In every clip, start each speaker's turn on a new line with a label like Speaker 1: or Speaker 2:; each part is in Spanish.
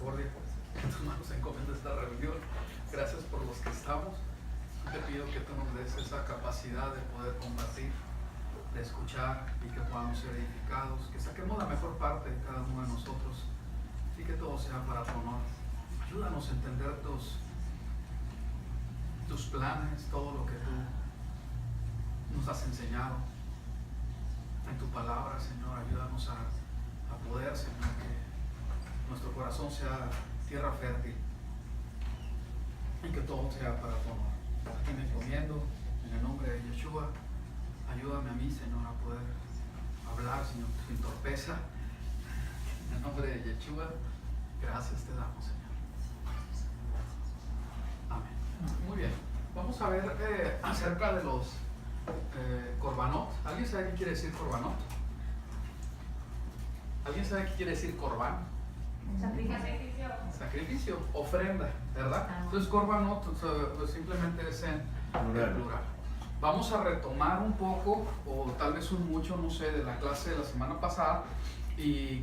Speaker 1: misericordia. En tus manos encomiendo esta reunión. Gracias por los que estamos. Te pido que tú nos des esa capacidad de poder compartir, de escuchar y que podamos ser edificados, que saquemos la mejor parte de cada uno de nosotros y que todo sea para tu honor. Ayúdanos a entender tus planes, todo lo que tú nos has enseñado en tu palabra, Señor. Ayúdanos a poder, Señor, que nuestro corazón sea tierra fértil y que todo sea para tu honor. Aquí me encomiendo en el nombre de Yeshua. Ayúdame a mí, Señor, a poder hablar, Señor, sin torpeza. En el nombre de Yeshua, gracias te damos, Señor. Amén. Muy bien. Vamos a ver acerca de los korbanot. ¿Alguien sabe qué quiere decir korbanot? ¿Alguien sabe qué quiere decir korban?
Speaker 2: Sacrificio.
Speaker 1: Sacrificio, ofrenda, ¿verdad? Entonces korbanot simplemente es en plural. Vamos a retomar un poco, o tal vez un mucho, no sé, de la clase de la semana pasada, y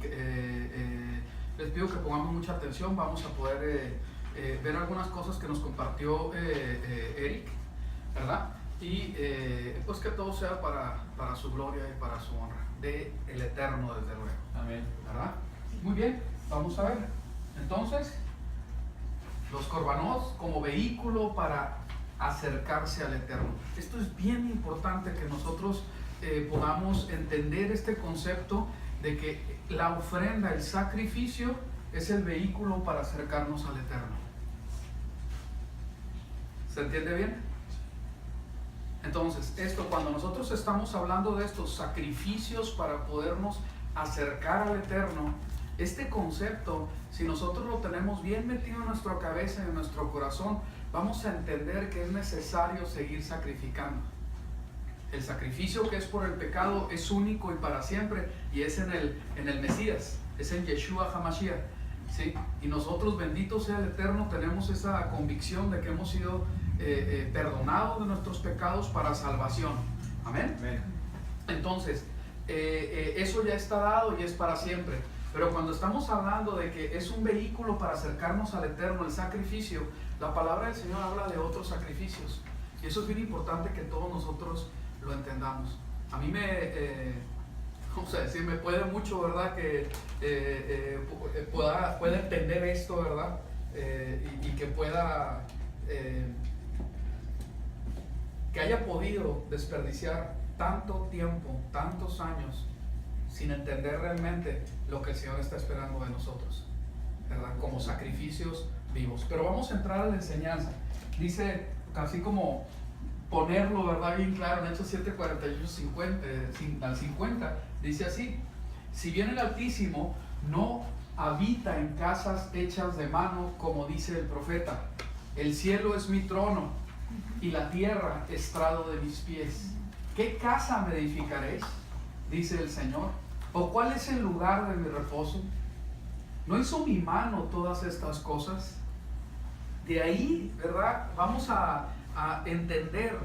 Speaker 1: les pido que pongamos mucha atención. Vamos a poder ver algunas cosas que nos compartió Eric, ¿verdad? Y pues que todo sea para su gloria y para su honra, de el Eterno, desde luego.
Speaker 3: Amén.
Speaker 1: ¿Verdad? Muy bien, vamos a ver. Entonces, los korbanot como vehículo para acercarse al Eterno. Esto es bien importante que nosotros podamos entender este concepto de que la ofrenda, el sacrificio, es el vehículo para acercarnos al Eterno. ¿Se entiende bien? Entonces, cuando nosotros estamos hablando de estos sacrificios para podernos acercar al Eterno, este concepto, si nosotros lo tenemos bien metido en nuestra cabeza y en nuestro corazón, vamos a entender que es necesario seguir sacrificando. El sacrificio que es por el pecado es único y para siempre, y es en el Mesías, es en Yeshua HaMashiach, ¿sí? Y nosotros, bendito sea el Eterno, tenemos esa convicción de que hemos sido perdonados de nuestros pecados para salvación. Amén.
Speaker 3: Amén.
Speaker 1: Entonces, eso ya está dado y es para siempre. Pero cuando estamos hablando de que es un vehículo para acercarnos al Eterno, el sacrificio, la palabra del Señor habla de otros sacrificios. Y eso es bien importante que todos nosotros lo entendamos. A mí vamos a decir, me puede mucho, ¿verdad? Que pueda entender esto, ¿verdad? Y que pueda, que haya podido desperdiciar tanto tiempo, tantos años, sin entender realmente lo que el Señor está esperando de nosotros, ¿verdad? Como sacrificios vivos. Pero vamos a entrar a la enseñanza. Dice, así como ponerlo, ¿verdad? Bien claro, en Hechos 7:48 al 50, dice así: si bien el Altísimo no habita en casas hechas de mano, como dice el profeta, el cielo es mi trono y la tierra estrado de mis pies. ¿Qué casa me edificaréis? Dice el Señor. ¿O cuál es el lugar de mi reposo? ¿No hizo mi mano todas estas cosas? De ahí, ¿verdad? Vamos a entender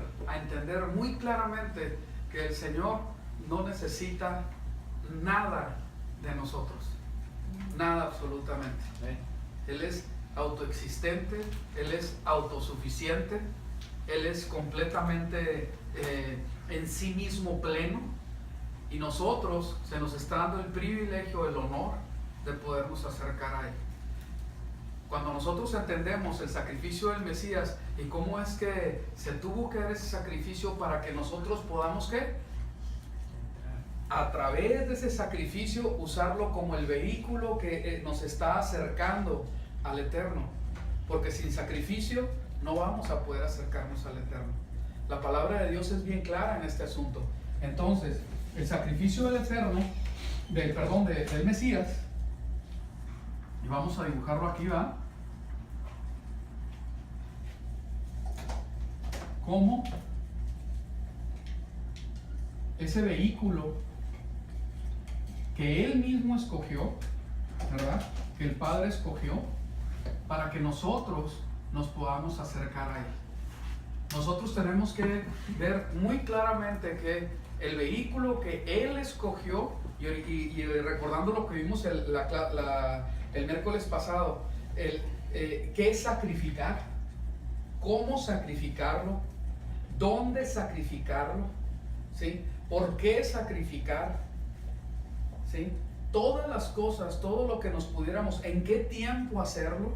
Speaker 1: muy claramente que el Señor no necesita nada de nosotros. Nada absolutamente. Él es autoexistente, Él es autosuficiente, Él es completamente en sí mismo pleno. Y nosotros se nos está dando el privilegio, el honor de podernos acercar a Él. Cuando nosotros entendemos el sacrificio del Mesías y cómo es que se tuvo que dar ese sacrificio para que nosotros podamos, ¿qué? A través de ese sacrificio usarlo como el vehículo que nos está acercando al Eterno. Porque sin sacrificio no vamos a poder acercarnos al Eterno. La palabra de Dios es bien clara en este asunto. Entonces, el sacrificio del Eterno, del Mesías, y vamos a dibujarlo aquí, ¿va? Como ese vehículo que Él mismo escogió, ¿verdad? Que el Padre escogió para que nosotros nos podamos acercar a Él. Nosotros tenemos que ver muy claramente que el vehículo que Él escogió, y recordando lo que vimos el miércoles pasado, ¿qué es sacrificar? ¿Cómo sacrificarlo? ¿Dónde sacrificarlo? ¿Sí? ¿Por qué sacrificar? ¿Sí? Todas las cosas, todo lo que nos pudiéramos, en qué tiempo hacerlo,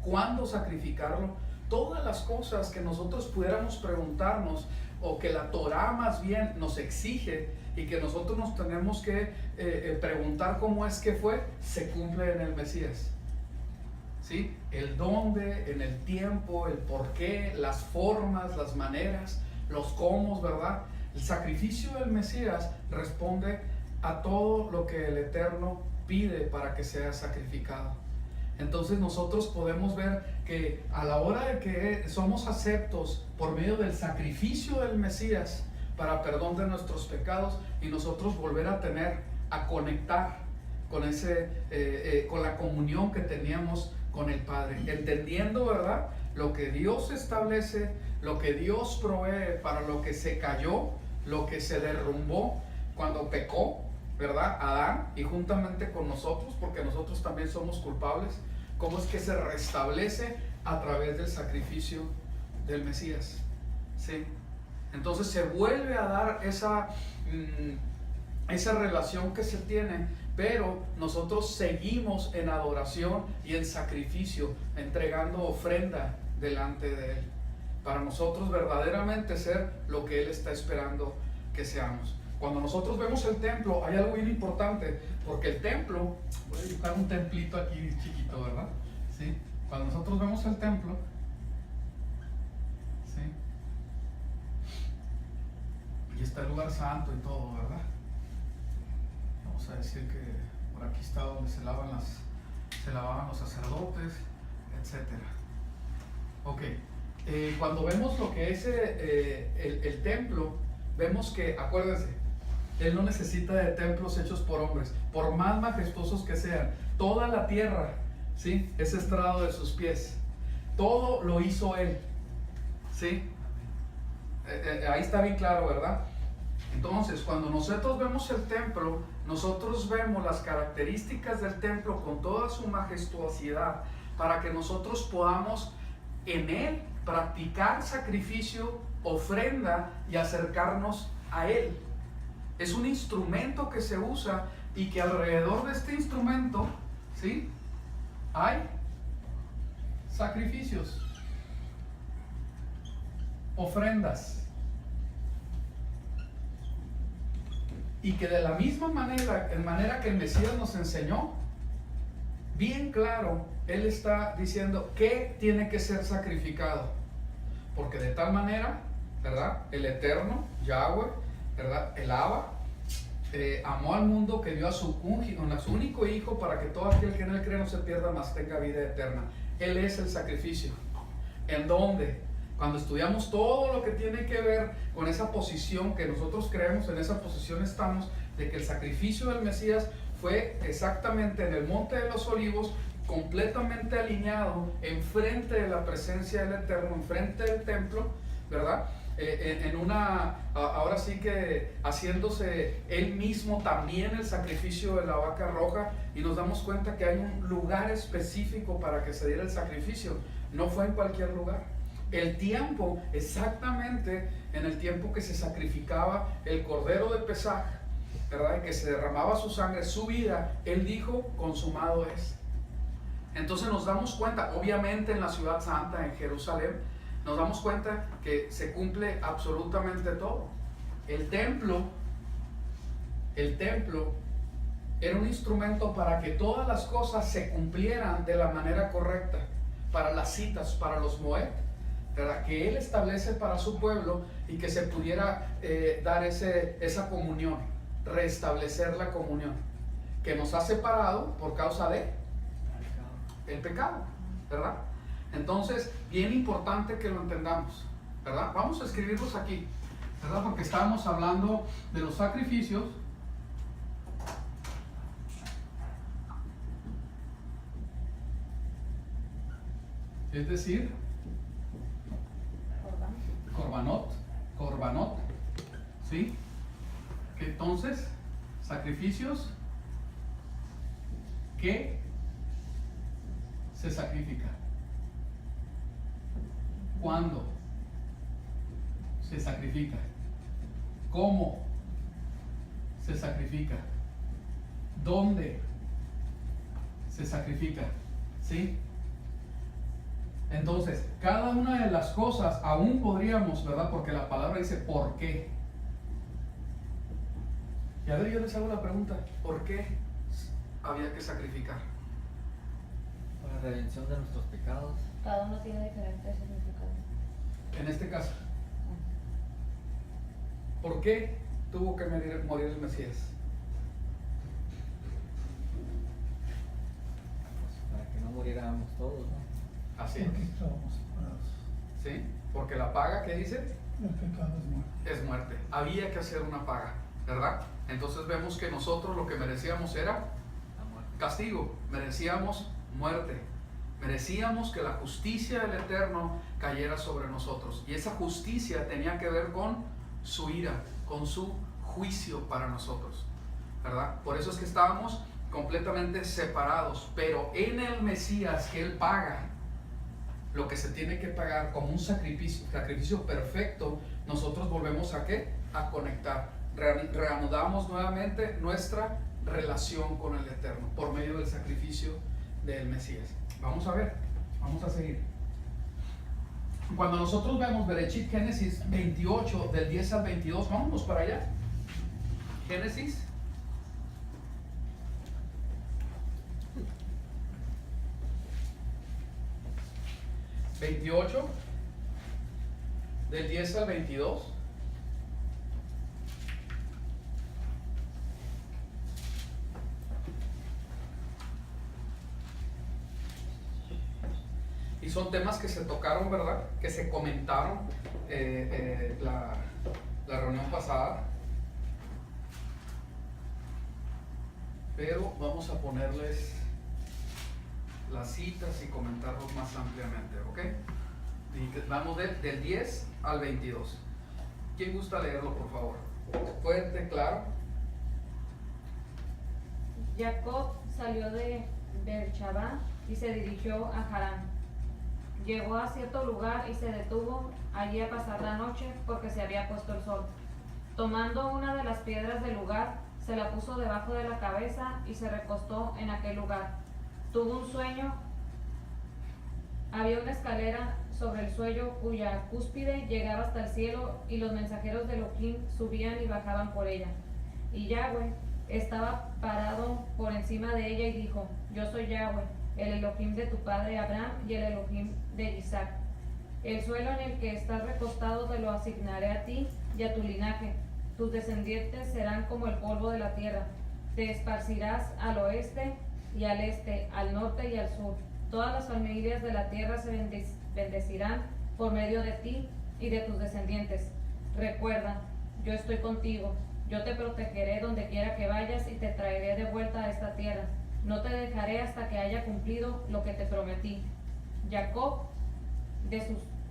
Speaker 1: cuándo sacrificarlo, todas las cosas que nosotros pudiéramos preguntarnos, o que la Torah más bien nos exige y que nosotros nos tenemos que preguntar cómo es que fue, se cumple en el Mesías. ¿Sí? El dónde, en el tiempo, el por qué, las formas, las maneras, los cómo, ¿verdad? El sacrificio del Mesías responde a todo lo que el Eterno pide para que sea sacrificado. Entonces nosotros podemos ver que a la hora de que somos aceptos por medio del sacrificio del Mesías para perdón de nuestros pecados, y nosotros volver a conectar con con la comunión que teníamos con el Padre, entendiendo, ¿verdad?, lo que Dios establece, lo que Dios provee para lo que se cayó, lo que se derrumbó cuando pecó, ¿verdad?, Adán, y juntamente con nosotros, porque nosotros también somos culpables, cómo es que se restablece a través del sacrificio del Mesías. ¿Sí? Entonces se vuelve a dar esa relación que se tiene, pero nosotros seguimos en adoración y en sacrificio, entregando ofrenda delante de Él, para nosotros verdaderamente ser lo que Él está esperando que seamos. Cuando nosotros vemos el templo, hay algo bien importante, porque el templo, voy a dibujar un templito aquí chiquito, ¿verdad? ¿Sí? Cuando nosotros vemos el templo, ¿sí?, y está el lugar santo y todo, ¿verdad? Vamos a decir que por aquí está donde se lavaban los sacerdotes, etcétera. Ok, cuando vemos lo que es el templo, vemos que, acuérdense, Él no necesita de templos hechos por hombres, por más majestuosos que sean. Toda la tierra, ¿sí?, es estrado de sus pies. Todo lo hizo Él, ¿sí? Ahí está bien claro, ¿verdad? Entonces, cuando nosotros vemos el templo, nosotros vemos las características del templo con toda su majestuosidad, para que nosotros podamos en Él practicar sacrificio, ofrenda y acercarnos a Él. Es un instrumento que se usa, y que alrededor de este instrumento, ¿sí?, hay sacrificios, ofrendas, y que de la misma manera que el Mesías nos enseñó, bien claro, Él está diciendo que tiene que ser sacrificado, porque de tal manera, ¿verdad?, el Eterno, Yahweh, ¿verdad?, el Abba, amó al mundo, que dio a su único hijo, para que todo aquel que en Él cree no se pierda, mas tenga vida eterna. Él es el sacrificio. ¿En dónde? Cuando estudiamos todo lo que tiene que ver con esa posición que nosotros creemos, en esa posición estamos, de que el sacrificio del Mesías fue exactamente en el Monte de los Olivos, completamente alineado, enfrente de la presencia del Eterno, enfrente del templo, ¿verdad? Ahora sí que haciéndose Él mismo también el sacrificio de la vaca roja, y nos damos cuenta que hay un lugar específico para que se diera el sacrificio. No fue en cualquier lugar. El tiempo, exactamente en el tiempo que se sacrificaba el cordero de Pesaj, ¿verdad?, y que se derramaba su sangre, su vida, Él dijo: consumado es. Entonces nos damos cuenta, obviamente en la ciudad santa, en Jerusalén, nos damos cuenta que se cumple absolutamente todo. El templo era un instrumento para que todas las cosas se cumplieran de la manera correcta, para las citas, para los moed, ¿verdad?, que Él establece para su pueblo, y que se pudiera dar esa comunión, restablecer la comunión que nos ha separado por causa de el pecado, ¿verdad? Entonces, bien importante que lo entendamos, ¿verdad? Vamos a escribirlos aquí, ¿verdad?, porque estábamos hablando de los sacrificios. Es decir, Corbanot, ¿sí? Entonces, sacrificios que se sacrifican. ¿Cuándo se sacrifica? ¿Cómo se sacrifica? ¿Dónde se sacrifica? ¿Sí? Entonces, cada una de las cosas aún podríamos, ¿verdad? Porque la palabra dice ¿por qué? Y a ver, yo les hago la pregunta, ¿por qué había que sacrificar?
Speaker 3: Para la redención de nuestros pecados.
Speaker 2: Cada uno tiene diferentes significados.
Speaker 1: En este caso, ¿por qué tuvo que morir el Mesías?
Speaker 3: Pues, para que no muriéramos todos, ¿no?
Speaker 1: Así
Speaker 4: Porque
Speaker 1: es.
Speaker 4: estábamos separados.
Speaker 1: ¿Sí? Porque la paga, ¿qué dice?
Speaker 4: El pecado es muerte.
Speaker 1: Es muerte. Había que hacer una paga, ¿verdad? Entonces vemos que nosotros lo que merecíamos era
Speaker 3: La muerte.
Speaker 1: castigo, merecíamos muerte, merecíamos que la justicia del Eterno cayera sobre nosotros. Y esa justicia tenía que ver con su ira, con su juicio para nosotros, ¿verdad? Por eso es que estábamos completamente separados, pero en el Mesías que Él paga lo que se tiene que pagar como un sacrificio perfecto, nosotros volvemos ¿a qué? A conectar. Reanudamos nuevamente nuestra relación con el Eterno por medio del sacrificio del Mesías. Vamos a ver, vamos a seguir. Cuando nosotros vemos Bereshit, Génesis 28, del 10 al 22, vámonos para allá. Génesis 28, del 10 al 22. Y son temas que se tocaron, ¿verdad? Que se comentaron la reunión pasada. Pero vamos a ponerles las citas y comentarlos más ampliamente, ¿ok? Y vamos del 10 al 22. ¿Quién gusta leerlo, por favor? Fuerte, claro.
Speaker 2: Jacob salió de Beersheba y se dirigió a Harán. Llegó a cierto lugar y se detuvo allí a pasar la noche porque se había puesto el sol. Tomando una de las piedras del lugar, se la puso debajo de la cabeza y se recostó en aquel lugar. Tuvo un sueño. Había una escalera sobre el suelo cuya cúspide llegaba hasta el cielo y los mensajeros de Elohim subían y bajaban por ella. Y Yahweh estaba parado por encima de ella y dijo: Yo soy Yahweh, el Elohim de tu padre Abraham y el Elohim de Isaac. El suelo en el que estás recostado te lo asignaré a ti y a tu linaje. Tus descendientes serán como el polvo de la tierra. Te esparcirás al oeste y al este, al norte y al sur. Todas las familias de la tierra se bendecirán por medio de ti y de tus descendientes. Recuerda, yo estoy contigo. Yo te protegeré donde quiera que vayas y te traeré de vuelta a esta tierra. No te dejaré hasta que haya cumplido lo que te prometí. Jacob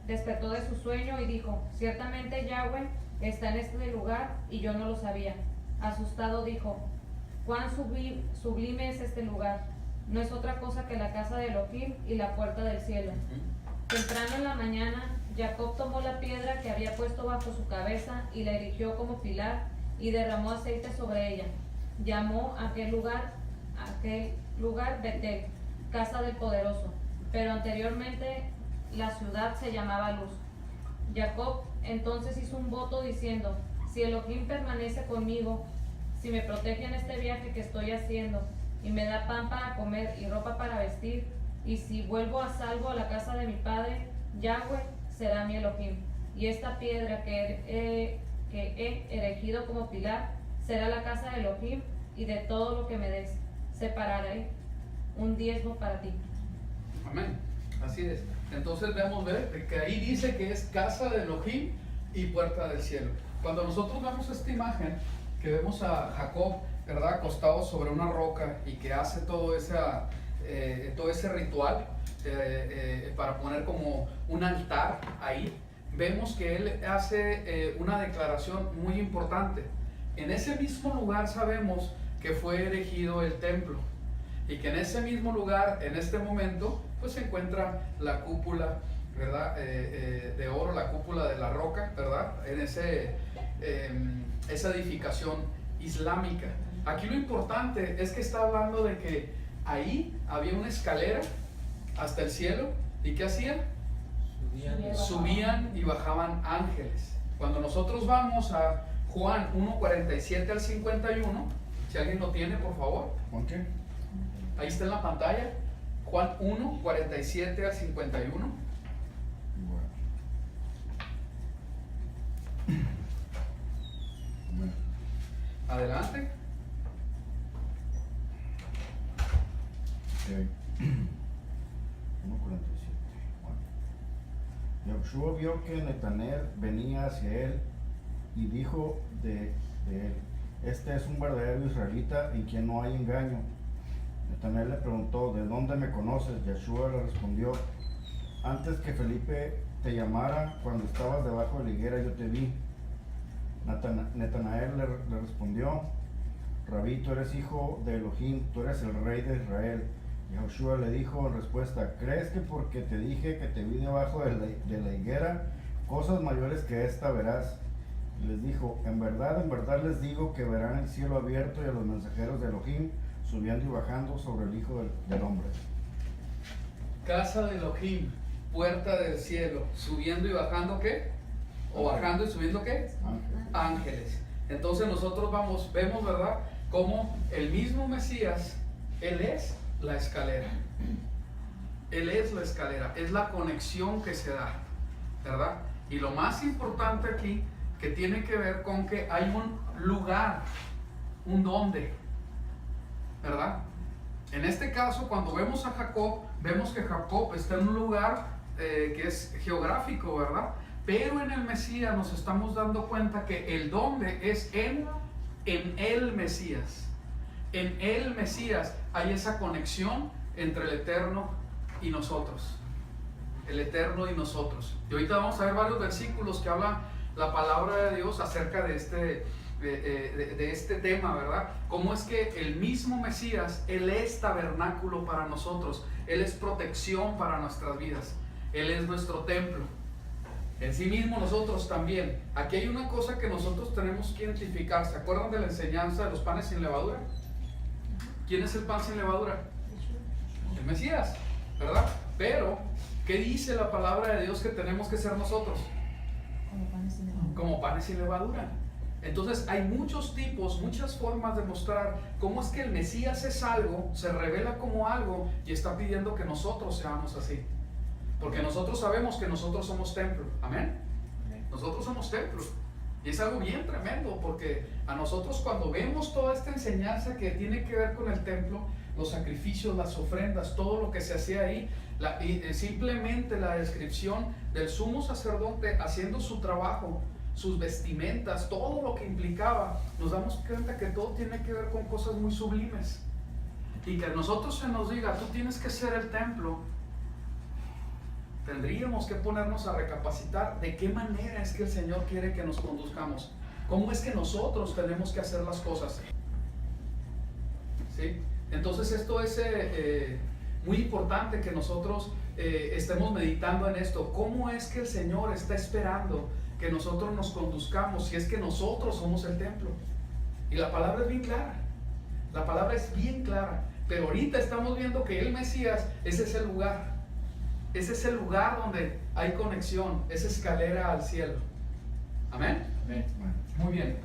Speaker 2: despertó de su sueño y dijo: Ciertamente Yahweh está en este lugar y yo no lo sabía. Asustado dijo: Cuán sublime es este lugar. No es otra cosa que la casa de Elohim y la puerta del cielo. Temprano en la mañana, Jacob tomó la piedra que había puesto bajo su cabeza y la erigió como pilar y derramó aceite sobre ella. Llamó a aquel lugar Betel, casa del poderoso, pero anteriormente la ciudad se llamaba Luz. Jacob entonces hizo un voto diciendo: Si Elohim permanece conmigo, si me protege en este viaje que estoy haciendo, y me da pan para comer y ropa para vestir, y si vuelvo a salvo a la casa de mi padre, Yahweh será mi Elohim, y esta piedra que he erigido como pilar será la casa de Elohim, y de todo lo que me des separaré un diezmo para ti.
Speaker 1: Amén. Así es. Entonces vemos que ahí dice que es casa de Elohim y puerta del cielo. Cuando nosotros vemos esta imagen, que vemos a Jacob, ¿verdad?, acostado sobre una roca y que hace todo ese ritual para poner como un altar ahí, vemos que él hace una declaración muy importante. En ese mismo lugar sabemos que fue erigido el templo y que en ese mismo lugar, en este momento, pues se encuentra la cúpula, ¿verdad? De oro, la cúpula de la roca, ¿verdad? En esa edificación islámica. Aquí lo importante es que está hablando de que ahí había una escalera hasta el cielo. ¿Y qué hacían? Subían y bajaban ángeles. Cuando nosotros vamos a Juan 1:47 al 51, si alguien lo tiene, por favor.
Speaker 5: ¿Con qué?
Speaker 1: Ahí está en la pantalla. Juan 1:47 al 51.
Speaker 5: Bueno.
Speaker 1: Adelante.
Speaker 5: Ok. 1:47. Bueno. Yahushua vio que Natanael venía hacia él y dijo de él: este es un verdadero israelita en quien no hay engaño. Natanael le preguntó: ¿de dónde me conoces? Yeshua le respondió: antes que Felipe te llamara, cuando estabas debajo de la higuera, yo te vi. Natanael le respondió: Rabí, tú eres hijo de Elohim, tú eres el rey de Israel. Yahushua le dijo en respuesta: ¿crees que porque te dije que te vi debajo de la higuera, cosas mayores que esta verás? Y les dijo: en verdad les digo que verán el cielo abierto y a los mensajeros de Elohim subiendo y bajando sobre el Hijo del Hombre.
Speaker 1: Casa de Elohim, puerta del cielo, subiendo y bajando, ¿qué? O bajando y subiendo, ¿qué? Ángeles. Entonces nosotros vemos, ¿verdad? Como el mismo Mesías, Él es la escalera. Él es la escalera, es la conexión que se da, ¿verdad? Y lo más importante aquí, que tiene que ver con que hay un lugar, un dónde, ¿verdad? En este caso, cuando vemos a Jacob, vemos que Jacob está en un lugar que es geográfico, ¿verdad? Pero en el Mesías nos estamos dando cuenta que el dónde es en el Mesías. En el Mesías hay esa conexión entre el Eterno y nosotros. El Eterno y nosotros. Y ahorita vamos a ver varios versículos que hablan la palabra de Dios acerca de este tema, ¿verdad? Cómo es que el mismo Mesías, Él es tabernáculo para nosotros. Él es protección para nuestras vidas. Él es nuestro templo. En sí mismo nosotros también. Aquí hay una cosa que nosotros tenemos que identificar. ¿Se acuerdan de la enseñanza de los panes sin levadura? ¿Quién es el pan sin levadura? El Mesías, ¿verdad? Pero, ¿qué dice la palabra de Dios que tenemos que ser nosotros? Como panes sin levadura. Entonces hay muchos tipos, muchas formas de mostrar cómo es que el Mesías es algo, se revela como algo y está pidiendo que nosotros seamos así. Porque nosotros sabemos que nosotros somos templo. Amén. Nosotros somos templo. Y es algo bien tremendo, porque a nosotros cuando vemos toda esta enseñanza que tiene que ver con el templo, los sacrificios, las ofrendas, todo lo que se hacía ahí, simplemente la descripción del sumo sacerdote haciendo su trabajo, sus vestimentas, todo lo que implicaba, nos damos cuenta que todo tiene que ver con cosas muy sublimes. Y que a nosotros se nos diga: tú tienes que ser el templo. Tendríamos que ponernos a recapacitar de qué manera es que el Señor quiere que nos conduzcamos. ¿Cómo es que nosotros tenemos que hacer las cosas? ¿Sí? Entonces esto es muy importante que nosotros estemos meditando en esto. ¿Cómo es que el Señor está esperando que nosotros nos conduzcamos si es que nosotros somos el templo? Y la palabra es bien clara. La palabra es bien clara. Pero ahorita estamos viendo que el Mesías es ese lugar. Ese es el lugar donde hay conexión, esa escalera al cielo. ¿Amén?
Speaker 3: Amén.
Speaker 1: Muy bien.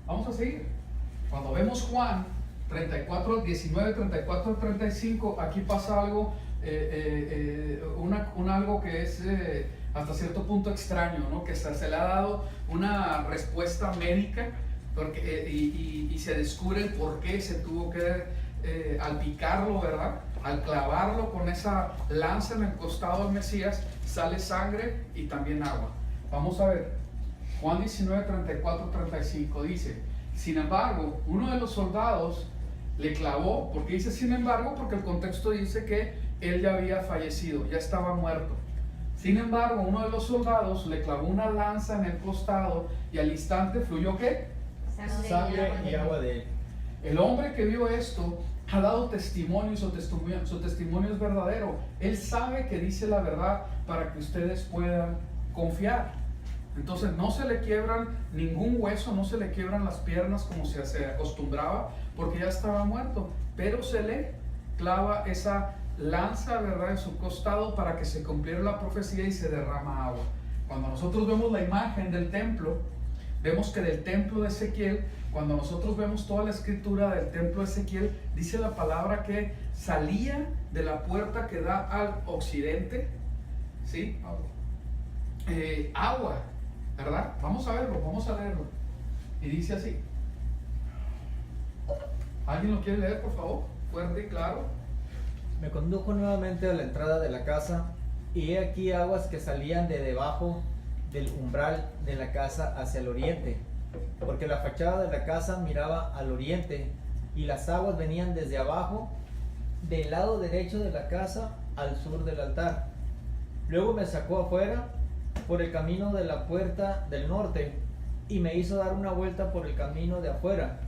Speaker 1: Vamos a seguir. Cuando vemos Juan 34, 19, 34, 35, aquí pasa algo, algo que es hasta cierto punto extraño, ¿no? Que se le ha dado una respuesta médica y se descubre el por qué se tuvo que, al picarlo, ¿verdad? Al clavarlo con esa lanza en el costado del Mesías, sale sangre y también agua. Vamos a ver. Juan 19, 34, 35 dice: sin embargo, uno de los soldados le clavó. ¿Por qué dice sin embargo? Porque el contexto dice que él ya había fallecido, ya estaba muerto. Sin embargo, uno de los soldados le clavó una lanza en el costado y al instante fluyó ¿qué?
Speaker 3: Sangre y agua de él.
Speaker 1: El hombre que vio esto ha dado testimonio y su testimonio es verdadero. Él sabe que dice la verdad para que ustedes puedan confiar. Entonces no se le quiebran ningún hueso, no se le quiebran las piernas como se acostumbraba, porque ya estaba muerto, pero se le clava esa lanza, ¿verdad?, en su costado para que se cumpliera la profecía y se derrama agua. Cuando nosotros vemos la imagen del templo, vemos que del templo de Ezequiel, cuando nosotros vemos toda la escritura del templo de Ezequiel, dice la palabra que salía de la puerta que da al occidente, ¿sí? Agua, ¿verdad? Vamos a verlo, vamos a leerlo. Y dice así. ¿Alguien lo quiere leer, por favor? Fuerte y claro.
Speaker 3: Me condujo nuevamente a la entrada de la casa, y he aquí aguas que salían de debajo del umbral de la casa hacia el oriente, porque la fachada de la casa miraba al oriente, y las aguas venían desde abajo, del lado derecho de la casa, al sur del altar. Luego me sacó afuera, por el camino de la puerta del norte, y me hizo dar una vuelta por el camino de afuera,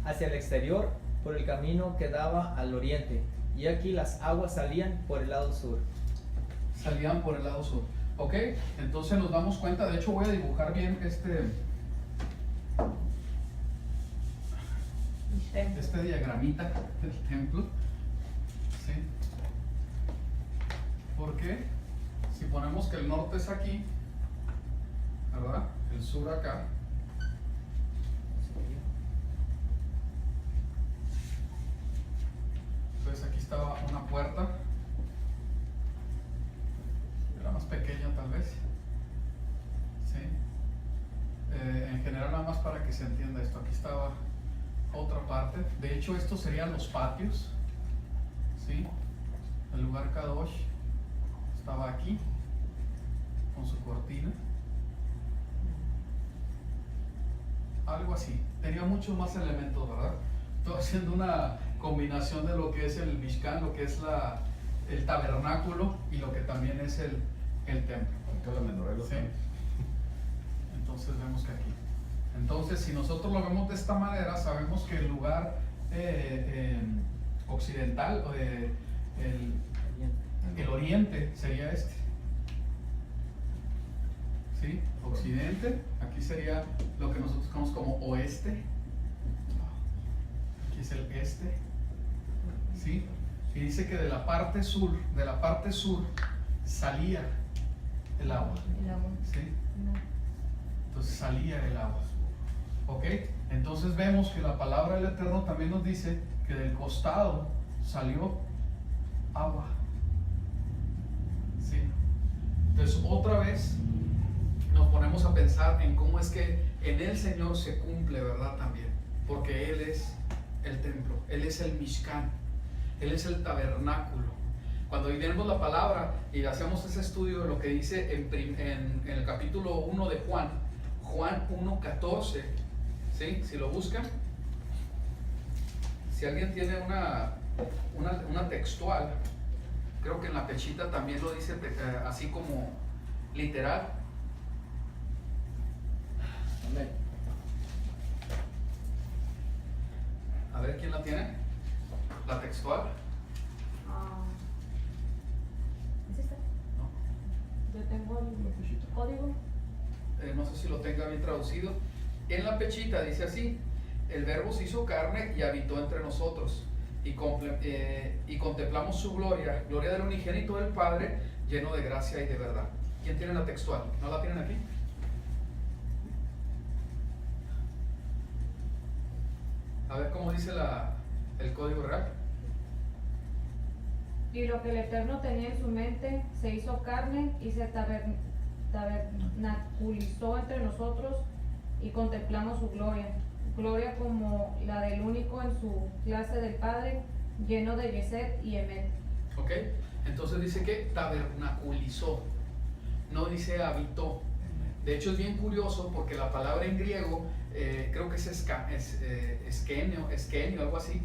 Speaker 3: hacia el exterior, por el camino que daba al oriente. Y aquí las aguas salían por el lado sur.
Speaker 1: Salían por el lado sur. Ok, entonces nos damos cuenta. De hecho, voy a dibujar bien este diagramita del templo. ¿Sí? Porque si ponemos que el norte es aquí, ¿verdad? El sur acá. Entonces aquí estaba una puerta, era más pequeña tal vez, ¿sí? En general, nada más para que se entienda esto, aquí estaba otra parte. De hecho, estos serían los patios, ¿sí? El lugar Kadosh estaba aquí con su cortina, algo así. Tenía muchos más elementos, ¿verdad? Estoy haciendo una combinación de lo que es el Mishkan, lo que es el tabernáculo y lo que también es el templo. ¿Sí? Entonces vemos que aquí. Entonces, si nosotros lo vemos de esta manera, sabemos que el lugar occidental, el oriente sería este. ¿Sí? Occidente, aquí sería lo que nosotros conocemos como oeste. Aquí es el este. ¿Sí? Y dice que de la parte sur salía el agua. ¿Sí? Entonces salía el agua. ¿Ok? Entonces vemos que la palabra del Eterno también nos dice que del costado salió agua. ¿Sí? Entonces otra vez nos ponemos a pensar en cómo es que en el Señor se cumple, ¿verdad? También. Porque Él es el templo, Él es el Mishkan, Él es el tabernáculo. Cuando leemos la palabra y hacemos ese estudio de lo que dice en el capítulo 1 de Juan 1:14, ¿sí? Si lo buscan, si alguien tiene una textual, creo que en la pechita también lo dice así como literal.
Speaker 3: Amén.
Speaker 1: A ver, ¿quién la tiene? ¿La textual?
Speaker 2: ¿Es esta?
Speaker 1: No.
Speaker 2: Yo tengo el código.
Speaker 1: No sé si lo tenga bien traducido. En la pechita dice así: el verbo se hizo carne y habitó entre nosotros, y contemplamos su gloria, gloria del unigénito del Padre, lleno de gracia y de verdad. ¿Quién tiene la textual? ¿No la tienen aquí? A ver cómo dice el código real.
Speaker 2: Y lo que el Eterno tenía en su mente se hizo carne y se tabernaculizó entre nosotros, y contemplamos su gloria, gloria como la del único en su clase del Padre, lleno de Yesed y Emet.
Speaker 1: Ok, entonces dice que tabernaculizó, no dice habitó. De hecho es bien curioso porque la palabra en griego, creo que es eskenio, algo así,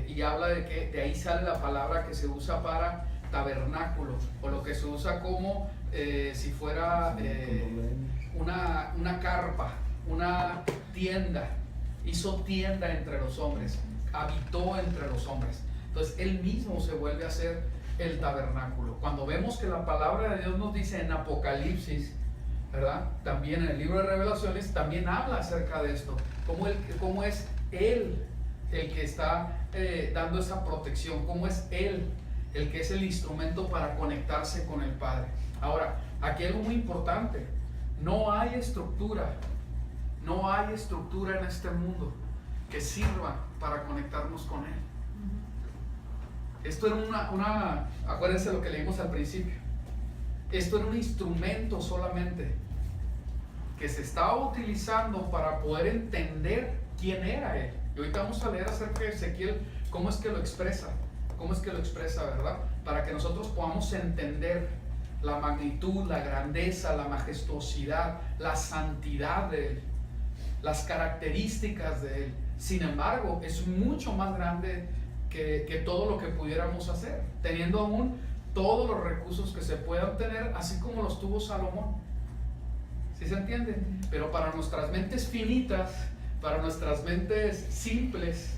Speaker 1: y habla de que de ahí sale la palabra que se usa para tabernáculo, o lo que se usa como si fuera una carpa, una tienda. Hizo tienda entre los hombres, habitó entre los hombres. Entonces él mismo se vuelve a hacer el tabernáculo. Cuando vemos que la palabra de Dios nos dice en Apocalipsis, ¿verdad? También en el libro de Revelaciones también habla acerca de esto, cómo es él el que está dando esa protección, cómo es él el que es el instrumento para conectarse con el Padre. Ahora, aquí hay algo muy importante: no hay estructura en este mundo que sirva para conectarnos con él. Esto era acuérdense lo que leímos al principio, esto era un instrumento solamente que se estaba utilizando para poder entender quién era él. Y ahorita vamos a leer acerca de Ezequiel, cómo es que lo expresa, ¿verdad? Para que nosotros podamos entender la magnitud, la grandeza, la majestuosidad, la santidad de él, las características de él. Sin embargo, es mucho más grande que todo lo que pudiéramos hacer, teniendo aún todos los recursos que se puedan tener, así como los tuvo Salomón. ¿Sí se entiende? Pero para nuestras mentes finitas, para nuestras mentes simples,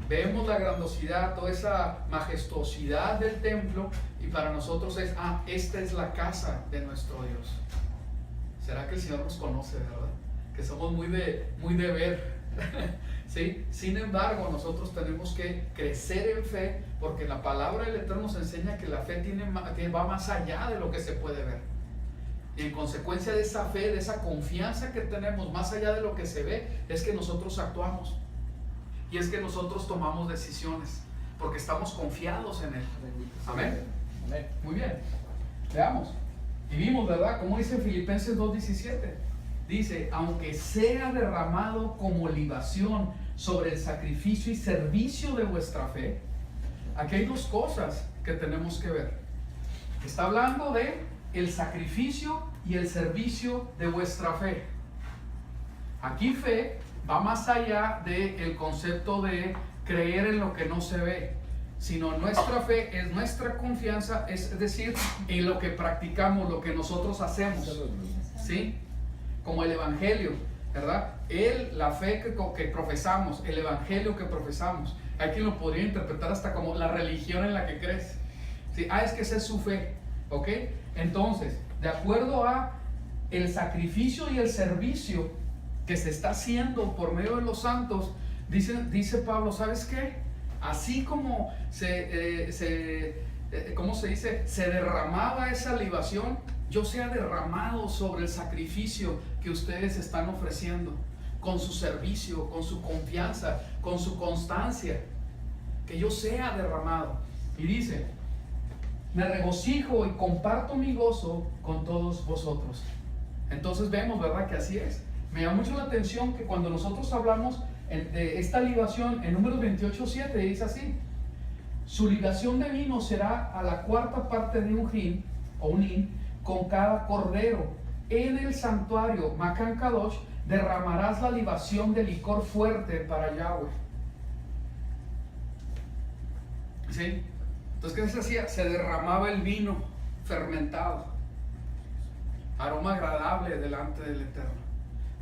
Speaker 1: vemos la grandiosidad, toda esa majestuosidad del templo, y para nosotros es, esta es la casa de nuestro Dios. ¿Será que el Señor nos conoce, verdad? Que somos muy de ver. ¿Sí? Sin embargo, nosotros tenemos que crecer en fe, porque la palabra del Eterno nos enseña que la fe que va más allá de lo que se puede ver. Y en consecuencia de esa fe, de esa confianza que tenemos más allá de lo que se ve, es que nosotros actuamos. Y es que nosotros tomamos decisiones, porque estamos confiados en Él. Amén.
Speaker 3: Amén.
Speaker 1: Muy bien. Veamos. Y vimos, ¿verdad? Como dice Filipenses 2:17. Dice, aunque sea derramado como libación sobre el sacrificio y servicio de vuestra fe. Aquí hay dos cosas que tenemos que ver. Está hablando de el sacrificio y el servicio de vuestra fe. Aquí fe va más allá del concepto de creer en lo que no se ve, sino nuestra fe es nuestra confianza, es decir, en lo que practicamos, lo que nosotros hacemos, ¿sí? Como el Evangelio, ¿verdad? La fe que profesamos, el Evangelio que profesamos. Hay quien lo podría interpretar hasta como la religión en la que crees, ¿sí? Es que esa es su fe, ¿ok? Entonces, de acuerdo a el sacrificio y el servicio que se está haciendo por medio de los santos, dice Pablo, ¿sabes qué? Así como ¿cómo se dice? Se derramaba esa libación, yo sea derramado sobre el sacrificio que ustedes están ofreciendo, con su servicio, con su confianza, con su constancia, que yo sea derramado. Y dice, me regocijo y comparto mi gozo con todos vosotros. Entonces vemos, ¿verdad? Que así es. Me llama mucho la atención que cuando nosotros hablamos de esta libación, en Números 28:7 dice así: su libación de vino será a la cuarta parte de un hin o un hin con cada cordero. En el santuario Macan Kadosh derramarás la libación de licor fuerte para Yahweh. ¿Sí? Entonces, ¿qué se hacía? Se derramaba el vino fermentado, aroma agradable delante del Eterno.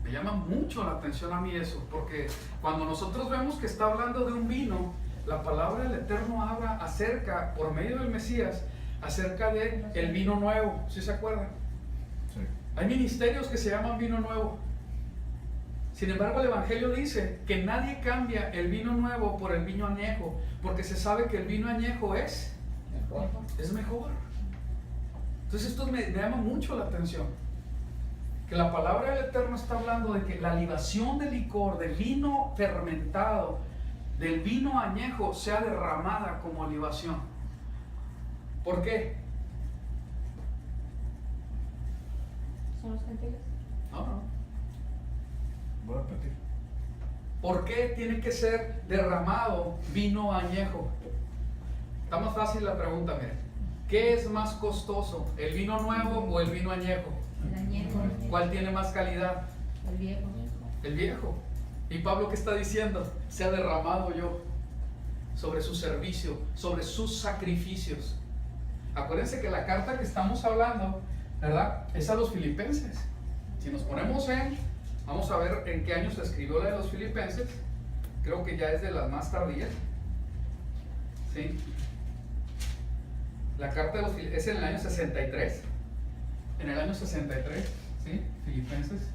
Speaker 1: Me llama mucho la atención a mí eso, porque cuando nosotros vemos que está hablando de un vino, la palabra del Eterno habla acerca, por medio del Mesías, acerca de el vino nuevo. ¿Sí se acuerdan?
Speaker 5: Sí.
Speaker 1: Hay ministerios que se llaman vino nuevo. Sin embargo, el Evangelio dice que nadie cambia el vino nuevo por el vino añejo, porque se sabe que el vino añejo es mejor. Entonces esto me llama mucho la atención, que la palabra del Eterno está hablando de que la libación de licor, del vino fermentado, del vino añejo, sea derramada como libación. ¿Por qué?
Speaker 2: ¿Son los gentiles?
Speaker 1: No.
Speaker 5: Voy a repetir.
Speaker 1: ¿Por qué tiene que ser derramado vino añejo? Está más fácil la pregunta, miren. ¿Qué es más costoso, el vino nuevo o el vino añejo?
Speaker 2: El añejo.
Speaker 1: ¿Cuál tiene más calidad?
Speaker 2: El viejo.
Speaker 1: El viejo. ¿Y Pablo qué está diciendo? Se ha derramado yo. sobre su servicio, sobre sus sacrificios. Acuérdense que la carta que estamos hablando, ¿verdad?, es a los filipenses. Si nos ponemos vamos a ver en qué año se escribió la de los filipenses. Creo que ya es de las más tardías. ¿Sí? La carta de los filipenses es en el año 63. En el año 63, ¿sí? Filipenses.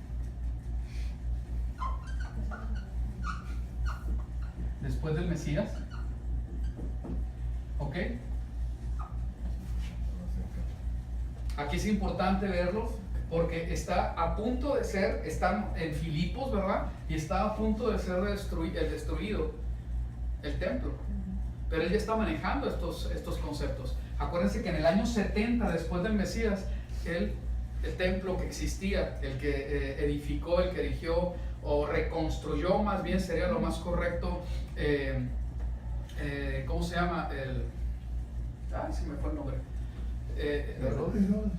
Speaker 1: Después del Mesías. ¿Ok? Aquí es importante verlo porque está a punto de ser, están en Filipos, ¿verdad? Y está a punto de ser destruido el templo. Pero él ya está manejando estos conceptos. Acuérdense que en el año 70 después del Mesías, el templo que existía, el que edificó, el que erigió o reconstruyó, más bien sería lo más correcto, ¿cómo se llama? Se me fue el nombre.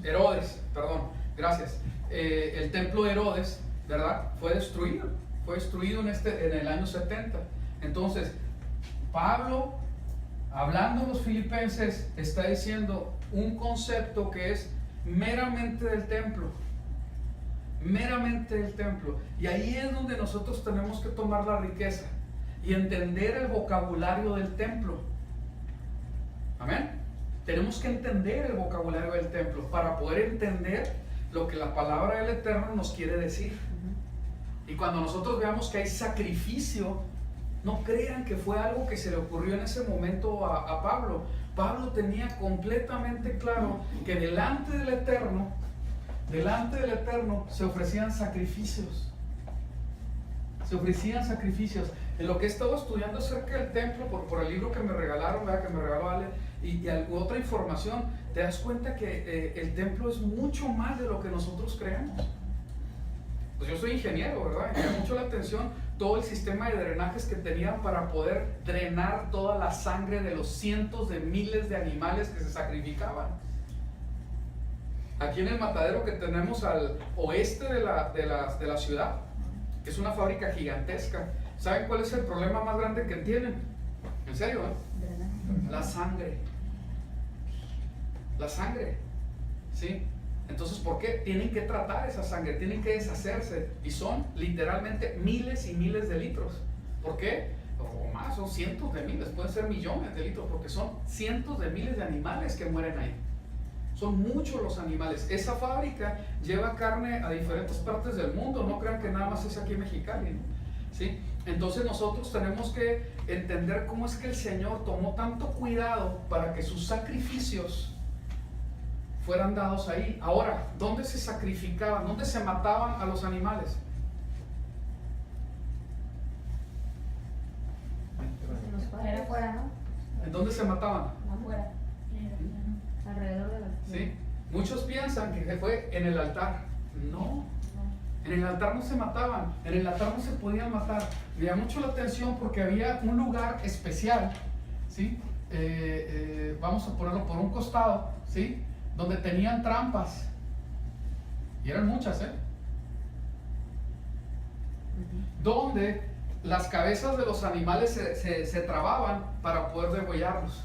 Speaker 1: Herodes, perdón, gracias. El templo de Herodes, ¿verdad?, fue destruido en el año 70. Entonces, Pablo, hablando a los filipenses, está diciendo un concepto que es meramente del templo. Meramente del templo. Y ahí es donde nosotros tenemos que tomar la riqueza y entender el vocabulario del templo. Amén. Tenemos que entender el vocabulario del templo para poder entender lo que la palabra del Eterno nos quiere decir. Y cuando nosotros veamos que hay sacrificio, no crean que fue algo que se le ocurrió en ese momento a Pablo. Pablo tenía completamente claro que delante del Eterno se ofrecían sacrificios. Se ofrecían sacrificios. En lo que he estado estudiando acerca del templo, por el libro que me regalaron, ¿verdad?, que me regaló Ale, y otra información, te das cuenta que el templo es mucho más de lo que nosotros creemos. Pues yo soy ingeniero, ¿verdad? Y me llama mucho la atención todo el sistema de drenajes que tenían para poder drenar toda la sangre de los cientos de miles de animales que se sacrificaban. Aquí en el matadero que tenemos al oeste de la ciudad, que es una fábrica gigantesca, ¿saben cuál es el problema más grande que tienen? ¿En serio? La sangre. La sangre. ¿Sí? Entonces, ¿por qué? Tienen que tratar esa sangre, tienen que deshacerse. Y son literalmente miles y miles de litros. ¿Por qué? O más, son cientos de miles, pueden ser millones de litros, porque son cientos de miles de animales que mueren ahí. Son muchos los animales. Esa fábrica lleva carne a diferentes partes del mundo. No crean que nada más es aquí en Mexicali, ¿no? ¿Sí? Entonces nosotros tenemos que entender cómo es que el Señor tomó tanto cuidado para que sus sacrificios fueran dados ahí. Ahora, ¿dónde se sacrificaban? ¿Dónde se mataban a los animales?
Speaker 2: Era afuera, ¿no?
Speaker 1: ¿En dónde se mataban?
Speaker 2: Afuera. Alrededor de la...
Speaker 1: ¿Sí? Muchos piensan que fue en el altar. No. En el altar no se mataban, en el altar no se podían matar. Me llama mucho la atención porque había un lugar especial, ¿sí? Vamos a ponerlo por un costado, ¿sí?, donde tenían trampas. Y eran muchas, donde las cabezas de los animales se trababan para poder degollarlos.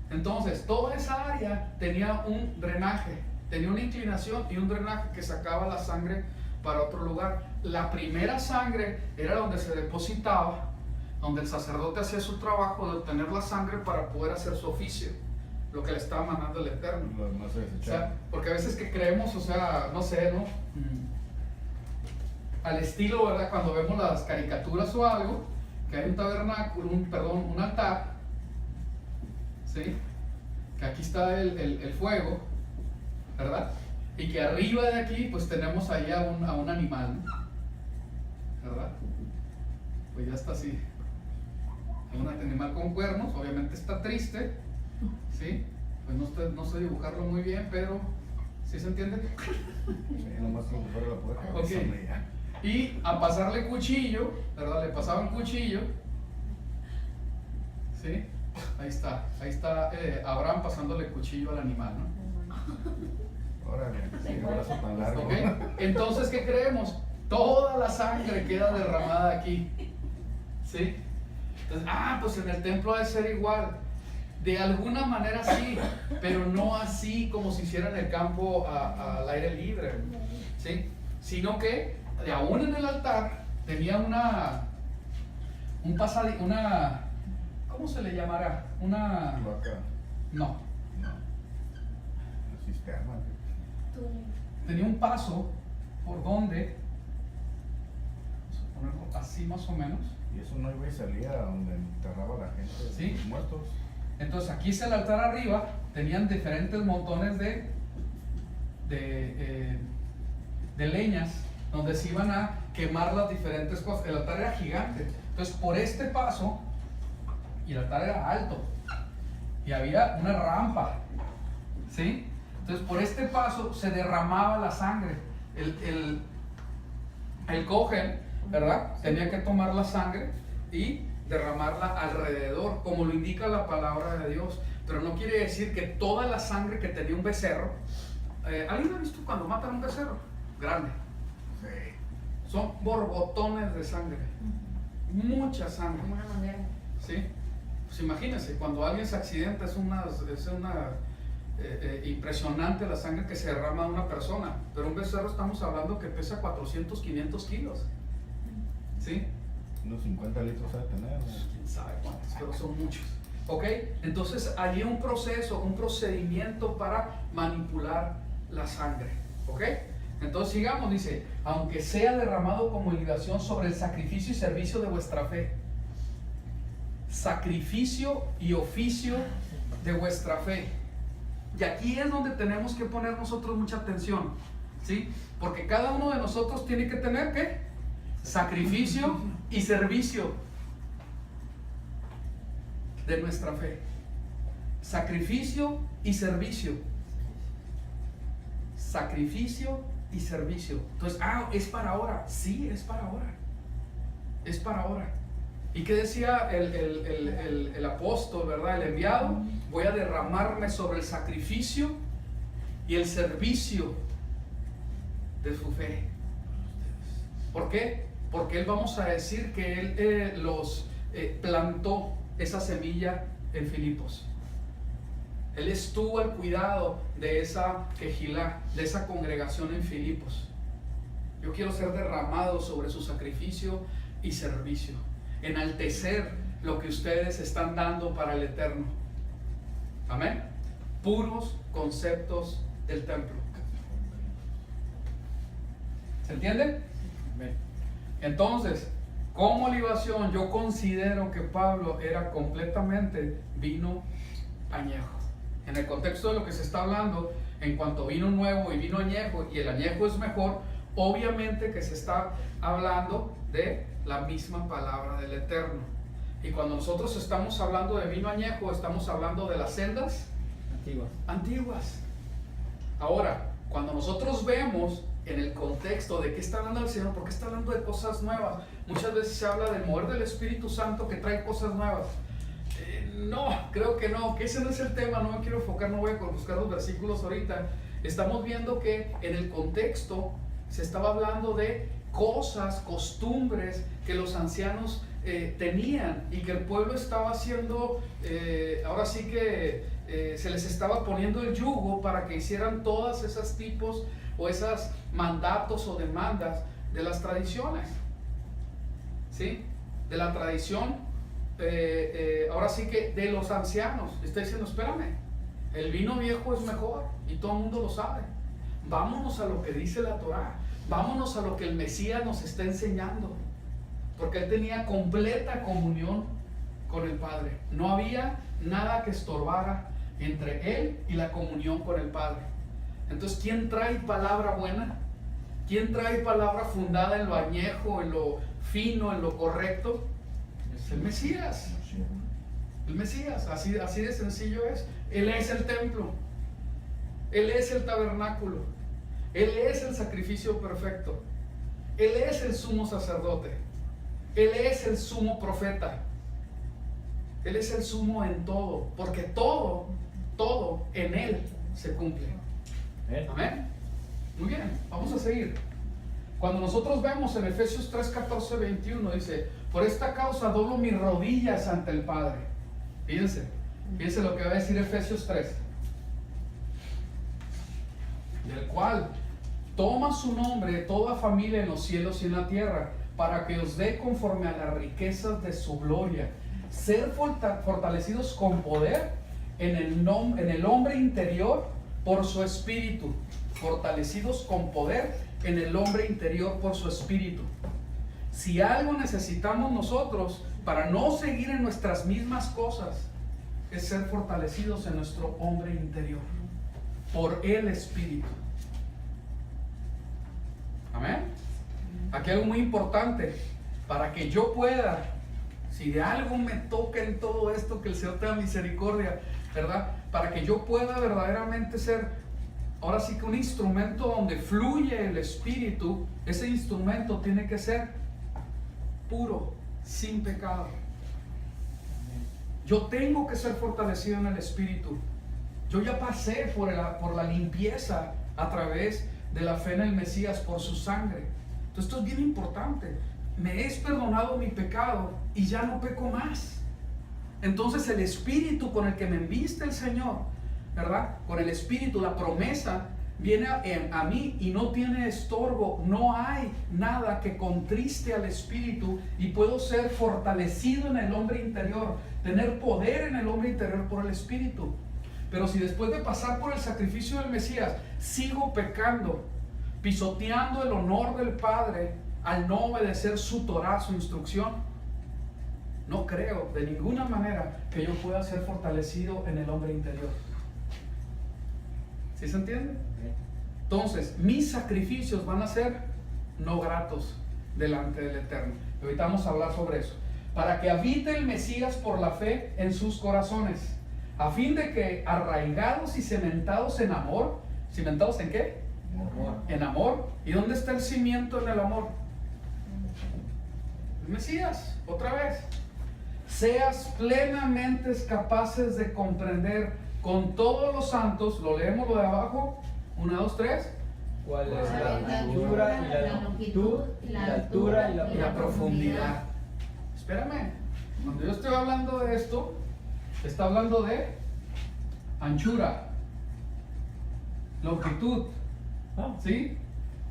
Speaker 1: Entonces, toda esa área tenía un drenaje, tenía una inclinación y un drenaje que sacaba la sangre para otro lugar. La primera sangre era donde se depositaba, donde el sacerdote hacía su trabajo de obtener la sangre para poder hacer su oficio, lo que le estaba mandando el Eterno. O sea, porque a veces que creemos, o sea, no sé, ¿no? Al estilo, ¿verdad? Cuando vemos las caricaturas o algo, que hay un tabernáculo, un altar, ¿sí?, que aquí está el fuego, ¿verdad? Y que arriba de aquí pues tenemos ahí a un animal, ¿no? ¿Verdad? Pues ya está así, un animal con cuernos, obviamente está triste, ¿sí? Pues no sé dibujarlo muy bien, pero ¿sí se entiende?
Speaker 5: Sí, nomás como que fuera la puerta.
Speaker 1: Okay. Y a pasarle cuchillo, ¿verdad? Le pasaban cuchillo, ¿sí? Ahí está Abraham pasándole cuchillo al animal, ¿no?
Speaker 5: Órale, sí, un brazo tan largo.
Speaker 1: ¿Okay? Entonces, ¿qué creemos? Toda la sangre queda derramada aquí, ¿sí? Entonces, pues en el templo ha de ser igual. De alguna manera sí, pero no así como se hiciera en el campo al aire libre, ¿sí? Sino que aún en el altar tenía una ¿cómo se le llamará?
Speaker 5: Cloaca.
Speaker 1: No,
Speaker 5: No. La cisterna.
Speaker 1: tenía un paso por donde, vamos a ponerlo así más o menos.
Speaker 5: Y eso no iba y salía a donde enterraba a la gente,
Speaker 1: Sí.
Speaker 5: los muertos.
Speaker 1: Entonces aquí es el altar arriba, tenían diferentes montones de leñas donde se iban a quemar las diferentes cosas. El altar era gigante, entonces por este paso, y el altar era alto, y había una rampa, ¿sí? Entonces por este paso se derramaba la sangre. El cohen, ¿verdad? Tenía que tomar la sangre y derramarla alrededor, como lo indica la palabra de Dios. Pero no quiere decir que toda la sangre que tenía un becerro. ¿Alguien ha visto cuando matan un becerro? Grande.
Speaker 5: Sí.
Speaker 1: Son borbotones de sangre. Mucha sangre.
Speaker 2: Como una manera.
Speaker 1: ¿Sí? Pues imagínense, cuando alguien se accidenta es una impresionante la sangre que se derrama de una persona. Pero un becerro estamos hablando que pesa 400, 500 kilos. ¿Sí?
Speaker 5: Unos 50 litros de tener.
Speaker 1: Quién sabe cuántos, pero son muchos. ¿Ok? Entonces hay un proceso, un procedimiento para manipular la sangre. ¿Ok? Entonces sigamos, dice, aunque sea derramado como libación sobre el sacrificio y servicio de vuestra fe. Sacrificio y oficio de vuestra fe. Y aquí es donde tenemos que poner nosotros mucha atención, ¿sí? Porque cada uno de nosotros tiene que tener, ¿qué? Sacrificio y servicio de nuestra fe. Sacrificio y servicio. Sacrificio y servicio. Entonces, es para ahora. Sí, es para ahora. Es para ahora. ¿Y qué decía el apóstol, verdad? El enviado. Voy a derramarme sobre el sacrificio y el servicio de su fe. ¿Por qué? Porque él, vamos a decir que él plantó esa semilla en Filipos. Él estuvo al cuidado de esa quejilá, de esa congregación en Filipos. Yo quiero ser derramado sobre su sacrificio y servicio, enaltecer lo que ustedes están dando para el eterno. Amén. Puros conceptos del templo. ¿Se entiende?
Speaker 3: Amén.
Speaker 1: Entonces, como libación, yo considero que Pablo era completamente vino añejo. En el contexto de lo que se está hablando, en cuanto a vino nuevo y vino añejo, y el añejo es mejor, obviamente que se está hablando de la misma palabra del Eterno. Y cuando nosotros estamos hablando de vino añejo, estamos hablando de las sendas antiguas. Ahora, cuando nosotros vemos en el contexto de qué está hablando el Señor, porque está hablando de cosas nuevas, muchas veces se habla del mover del Espíritu Santo que trae cosas nuevas. No, creo que no, que ese no es el tema, no me quiero enfocar, no voy a buscar los versículos ahorita. Estamos viendo que en el contexto se estaba hablando de cosas, costumbres que los ancianos tenían y que el pueblo estaba haciendo, ahora sí que se les estaba poniendo el yugo para que hicieran todas esas tipos o esas mandatos o demandas de las tradiciones, ¿sí? De la tradición, ahora sí que de los ancianos. Está diciendo, espérame, el vino viejo es mejor y todo el mundo lo sabe. Vámonos a lo que dice la Torá, vámonos a lo que el Mesías nos está enseñando, porque él tenía completa comunión con el Padre. No había nada que estorbara entre él y la comunión con el Padre. Entonces, ¿quién trae palabra buena? ¿Quién trae palabra fundada en lo añejo, en lo fino, en lo correcto? Es el Mesías. El Mesías, así de sencillo es. Él es el templo. Él es el tabernáculo. Él es el sacrificio perfecto. Él es el sumo sacerdote. Él es el sumo profeta. Él es el sumo en todo, porque todo en Él se cumple. Amén. Muy bien, vamos a seguir. Cuando nosotros vemos en Efesios 3, 14, 21, dice: Por esta causa doblo mis rodillas ante el Padre. Fíjense lo que va a decir Efesios 3. Del cual toma su nombre toda familia en los cielos y en la tierra, para que os dé conforme a las riquezas de su gloria, ser fortalecidos con poder en el hombre interior por su espíritu. Fortalecidos con poder en el hombre interior por su espíritu. Si algo necesitamos nosotros para no seguir en nuestras mismas cosas, es ser fortalecidos en nuestro hombre interior por el espíritu. Amén. Aquí algo muy importante, para que yo pueda, si de algo me toca en todo esto, que el Señor tenga misericordia, ¿verdad? Para que yo pueda verdaderamente ser, ahora sí que un instrumento donde fluye el Espíritu, ese instrumento tiene que ser puro, sin pecado. Yo tengo que ser fortalecido en el Espíritu. Yo ya pasé por la limpieza a través de la fe en el Mesías por su sangre. Entonces esto es bien importante. Me es perdonado mi pecado y ya no peco más. Entonces el Espíritu con el que me enviste el Señor, ¿verdad? Con el Espíritu, la promesa viene a mí y no tiene estorbo. No hay nada que contriste al Espíritu y puedo ser fortalecido en el hombre interior, tener poder en el hombre interior por el Espíritu. Pero si después de pasar por el sacrificio del Mesías sigo pecando, pisoteando el honor del Padre al no obedecer su Torah, su instrucción, no creo de ninguna manera que yo pueda ser fortalecido en el hombre interior. ¿Sí se entiende? Entonces, mis sacrificios van a ser no gratos delante del Eterno. Y ahorita vamos a hablar sobre eso. Para que habite el Mesías por la fe en sus corazones, a fin de que arraigados y cimentados en amor. ¿Cimentados en qué?
Speaker 3: Amor.
Speaker 1: En amor. ¿Y dónde está el cimiento en el amor? El Mesías, otra vez. Seas plenamente capaces de comprender con todos los santos. Lo leemos lo de abajo. 1, 2, 3.
Speaker 3: ¿Cuál es la anchura y la longitud, la altura y la
Speaker 1: profundidad? Espérame. Cuando yo estoy hablando de esto, está hablando de anchura, longitud, ¿sí?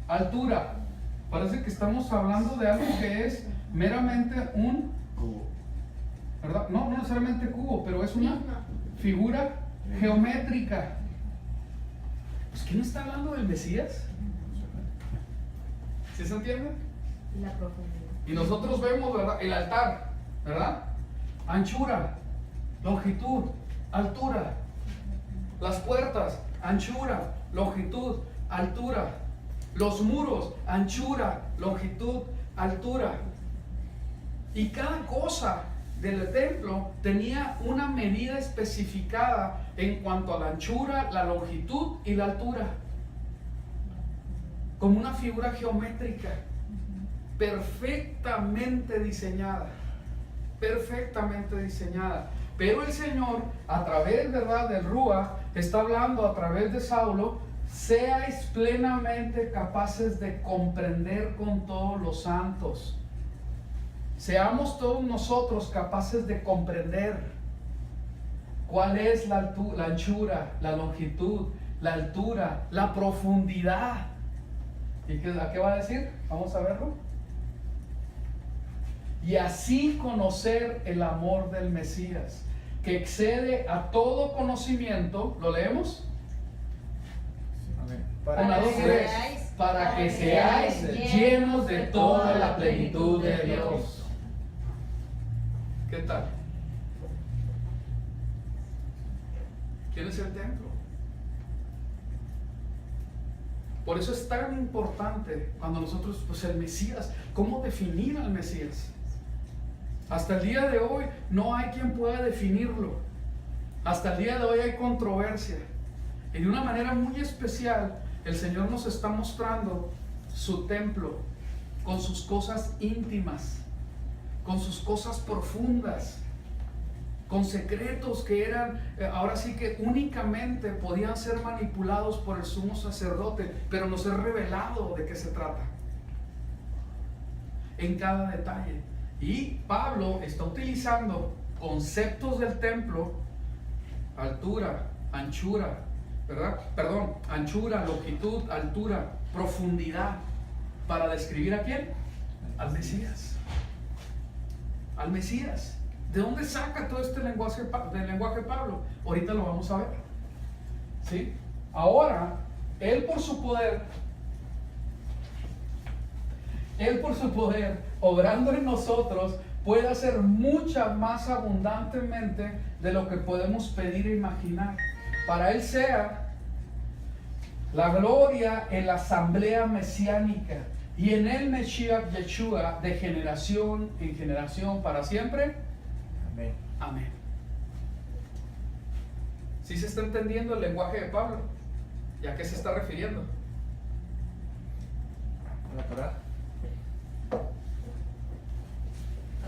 Speaker 1: Altura. Parece que estamos hablando de algo que es meramente un
Speaker 5: Cubo.
Speaker 1: ¿verdad? No necesariamente cubo, pero es una figura geométrica. Pues ¿quién está hablando del Mesías? ¿Sí se entiende?
Speaker 2: La profundidad.
Speaker 1: Y nosotros vemos, ¿verdad?, el altar, ¿verdad? Anchura, longitud, altura. Las puertas, anchura, longitud, altura. Los muros, anchura, longitud, altura. Y cada cosa del templo tenía una medida especificada en cuanto a la anchura, la longitud y la altura. Como una figura geométrica, perfectamente diseñada. Perfectamente diseñada. Pero el Señor, a través, ¿verdad?, del Ruach, está hablando a través de Saulo: seáis plenamente capaces de comprender con todos los santos. Seamos todos nosotros capaces de comprender cuál es la anchura, la longitud, la altura, la profundidad. ¿Y a qué va a decir? Vamos a verlo. Y así conocer el amor del Mesías, que excede a todo conocimiento. ¿Lo leemos? Para que seáis llenos de toda la plenitud de Dios. ¿Qué tal? ¿Quién es el templo? Por eso es tan importante cuando nosotros, pues el Mesías, ¿cómo definir al Mesías? Hasta el día de hoy no hay quien pueda definirlo. Hasta el día de hoy hay controversia. Y de una manera muy especial, el Señor nos está mostrando su templo con sus cosas íntimas, con sus cosas profundas, con secretos que eran, ahora sí que únicamente podían ser manipulados por el sumo sacerdote, pero nos es revelado de qué se trata. En cada detalle, Y Pablo está utilizando conceptos del templo, altura, anchura, ¿verdad? Perdón, anchura, longitud, altura, profundidad, para describir ¿a quién? Al Mesías. Al Mesías. ¿De dónde saca todo este lenguaje Pablo? Ahorita lo vamos a ver. ¿Sí? Ahora, Él por su poder, obrando en nosotros, puede hacer mucha más abundantemente de lo que podemos pedir e imaginar. Para Él sea la gloria en la asamblea mesiánica y en el Mesías Yeshua de generación en generación para siempre.
Speaker 3: Amén.
Speaker 1: Amén. ¿Sí se está entendiendo el lenguaje de Pablo? ¿Y a qué se está refiriendo?
Speaker 3: ¿Van a parar?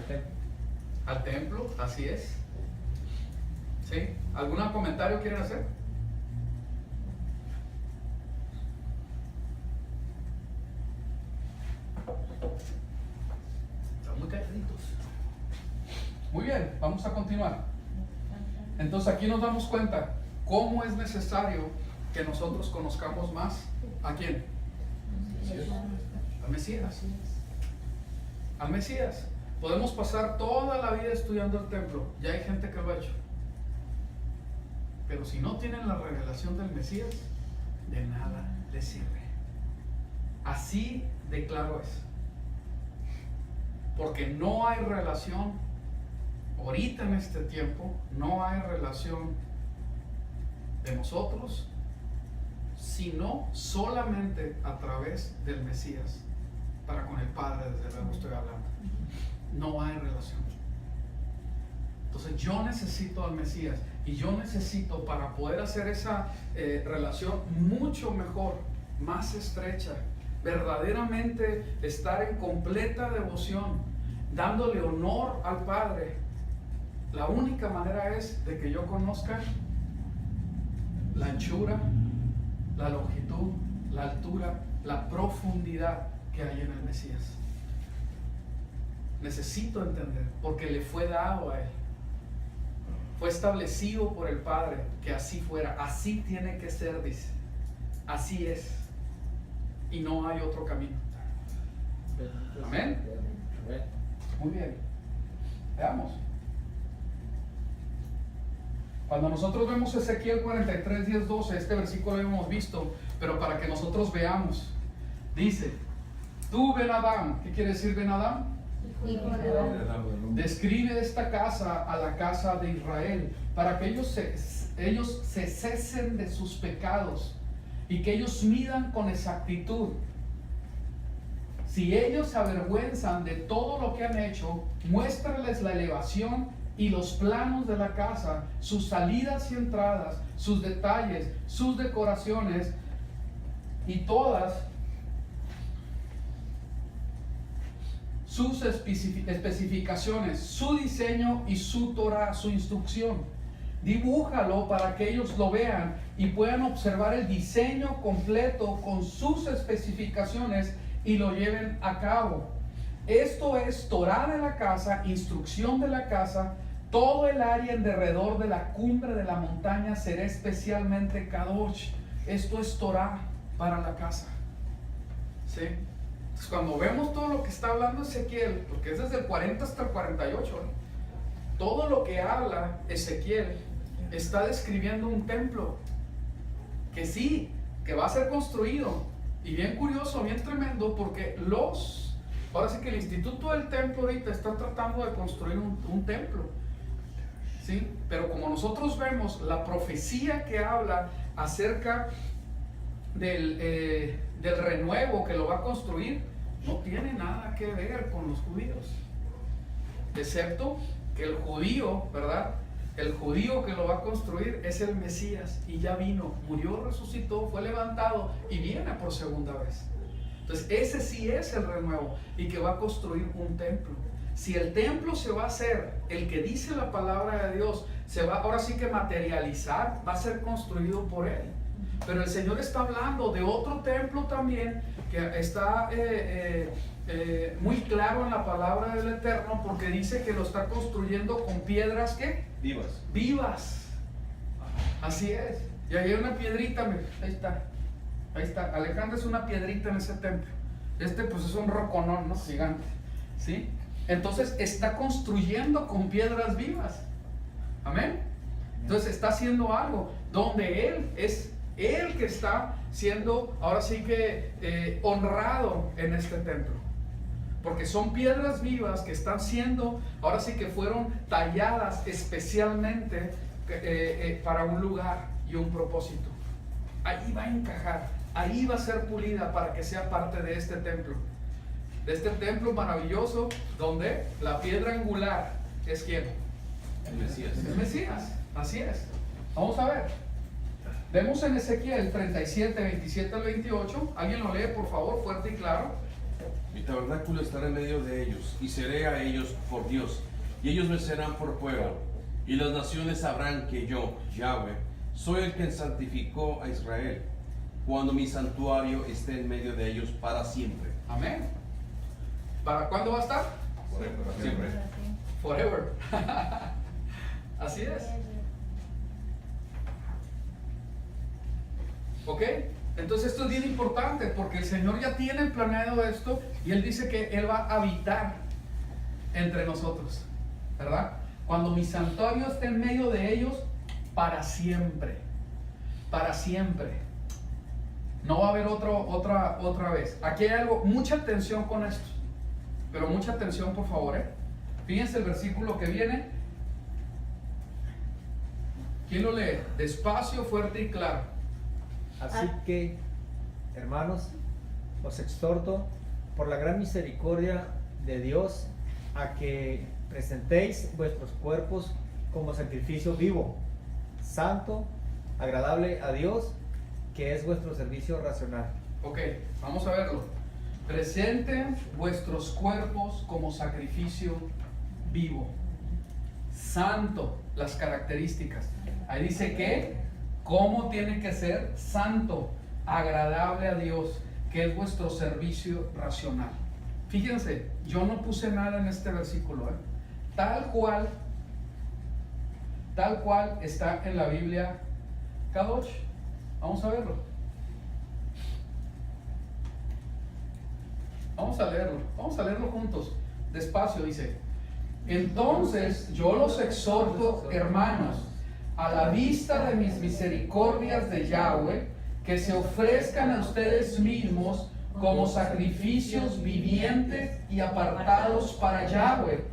Speaker 3: Ok.
Speaker 1: Al templo, así es. ¿Sí? ¿Algún comentario quieren hacer? Están muy calladitos. Muy bien, vamos a continuar. Entonces aquí nos damos cuenta cómo es necesario que nosotros conozcamos más ¿a quién? Al Mesías. Al Mesías. Podemos pasar toda la vida estudiando el templo. Ya hay gente que lo ha hecho. Pero si no tienen la revelación del Mesías, de nada les sirve. Así de claro es. Porque no hay relación, ahorita en este tiempo, no hay relación de nosotros, sino solamente a través del Mesías, para con el Padre, desde luego estoy hablando. No hay relación. Entonces yo necesito al Mesías y yo necesito, para poder hacer esa relación mucho mejor, más estrecha, verdaderamente estar en completa devoción, dándole honor al Padre, la única manera es de que yo conozca la anchura, la longitud, la altura, la profundidad que hay en el Mesías. Necesito entender, porque le fue dado a Él. Fue establecido por el Padre que así fuera. Así tiene que ser, dice. Así es. Y no hay otro camino. Amén.
Speaker 3: Amén.
Speaker 1: Muy bien. Veamos. Cuando nosotros vemos Ezequiel 43, 10, 12, este versículo lo hemos visto, pero para que nosotros veamos, dice: tú, Ben Adán, ¿qué quiere decir Ben Adán? Describe esta casa a la casa de Israel, para que ellos se cesen de sus pecados y que ellos midan con exactitud. Si ellos se avergüenzan de todo lo que han hecho, muéstrales la elevación y los planos de la casa, sus salidas y entradas, sus detalles, sus decoraciones y todas sus especificaciones, su diseño y su Torah, su instrucción. Dibújalo para que ellos lo vean y puedan observar el diseño completo con sus especificaciones y lo lleven a cabo. Esto es Torah de la casa, instrucción de la casa. Todo el área en derredor de la cumbre de la montaña será especialmente Kadosh. Esto es Torah para la casa. ¿Sí? Entonces, cuando vemos todo lo que está hablando Ezequiel, porque es desde el 40 hasta el 48, todo lo que habla Ezequiel está describiendo un templo que sí, que va a ser construido. Y bien curioso, bien tremendo, porque ahora sí que el instituto del templo ahorita está tratando de construir un templo, ¿sí? Pero como nosotros vemos, la profecía que habla acerca del renuevo que lo va a construir, no tiene nada que ver con los judíos, excepto que el judío, ¿verdad? El judío que lo va a construir es el Mesías, y ya vino, murió, resucitó, fue levantado y viene por segunda vez. Entonces ese sí es el renuevo, y que va a construir un templo. Si el templo se va a hacer, el que dice la palabra de Dios, se va ahora sí que materializar, va a ser construido por Él. Pero el Señor está hablando de otro templo también que está muy claro en la palabra del Eterno, porque dice que lo está construyendo con piedras ¿qué?
Speaker 6: Vivas.
Speaker 1: Vivas. Así es. Y ahí hay una piedrita, ahí está. Ahí está. Alejandra es una piedrita en ese templo. Este pues es un roconón, ¿no? Gigante. ¿Sí? Entonces está construyendo con piedras vivas. Amén. Entonces está haciendo algo donde Él es Él que está siendo ahora sí que honrado en este templo. Porque son piedras vivas que están siendo, ahora sí que fueron talladas especialmente para un lugar y un propósito. Ahí va a encajar, ahí va a ser pulida para que sea parte de este templo. De este templo maravilloso donde la piedra angular es ¿quién?
Speaker 6: El Mesías.
Speaker 1: El Mesías, así es. Vamos a ver. Vemos en Ezequiel 37, 27 al 28. ¿Alguien lo lee, por favor, fuerte y claro?
Speaker 6: Mi tabernáculo estará en medio de ellos, y seré a ellos por Dios, y ellos me serán por pueblo, y las naciones sabrán que yo, Yahweh, soy el que santificó a Israel, cuando mi santuario esté en medio de ellos para siempre.
Speaker 1: Amén. ¿Para cuándo va a estar?
Speaker 6: Para siempre.
Speaker 1: Forever. Así es. ¿Ok? Entonces esto es bien importante porque el Señor ya tiene planeado esto y Él dice que Él va a habitar entre nosotros, ¿verdad? Cuando mi santuario esté en medio de ellos, para siempre. Para siempre. No va a haber otra vez. Aquí hay algo, mucha atención con esto. Pero mucha atención, por favor, ¿eh? Fíjense el versículo que viene. ¿Quién lo lee? Despacio, fuerte y claro.
Speaker 3: Así que, hermanos, os exhorto por la gran misericordia de Dios a que presentéis vuestros cuerpos como sacrificio vivo, santo, agradable a Dios, que es vuestro servicio racional.
Speaker 1: Ok, vamos a verlo. Presenten vuestros cuerpos como sacrificio vivo, santo, las características. Ahí dice que, ¿cómo tiene que ser? Santo, agradable a Dios, que es vuestro servicio racional. Fíjense, yo no puse nada en este versículo, ¿eh? Tal cual está en la Biblia Kadosh. Vamos a verlo. Vamos a leerlo juntos. Despacio, dice: entonces yo los exhorto, hermanos, a la vista de mis misericordias de Yahweh, que se ofrezcan a ustedes mismos como sacrificios vivientes y apartados para Yahweh.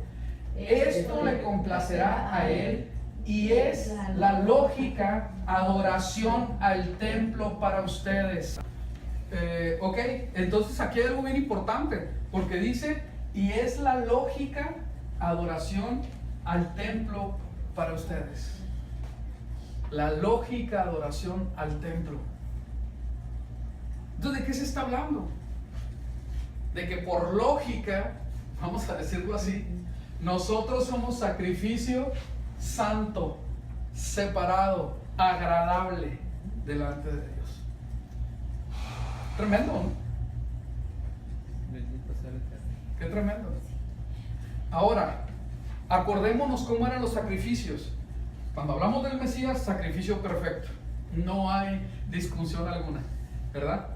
Speaker 1: Esto le complacerá a Él y es la lógica adoración al templo para ustedes. Ok, entonces aquí hay algo bien importante, porque dice, y es la lógica adoración al templo para ustedes. La lógica adoración al templo. Entonces, ¿de qué se está hablando? De que por lógica, vamos a decirlo así, nosotros somos sacrificio santo, separado, agradable delante de Dios. Tremendo, ¿no?
Speaker 3: Bendito sea el Eterno.
Speaker 1: Qué tremendo. Ahora, acordémonos cómo eran los sacrificios. Cuando hablamos del Mesías, sacrificio perfecto. No hay discusión alguna, ¿verdad?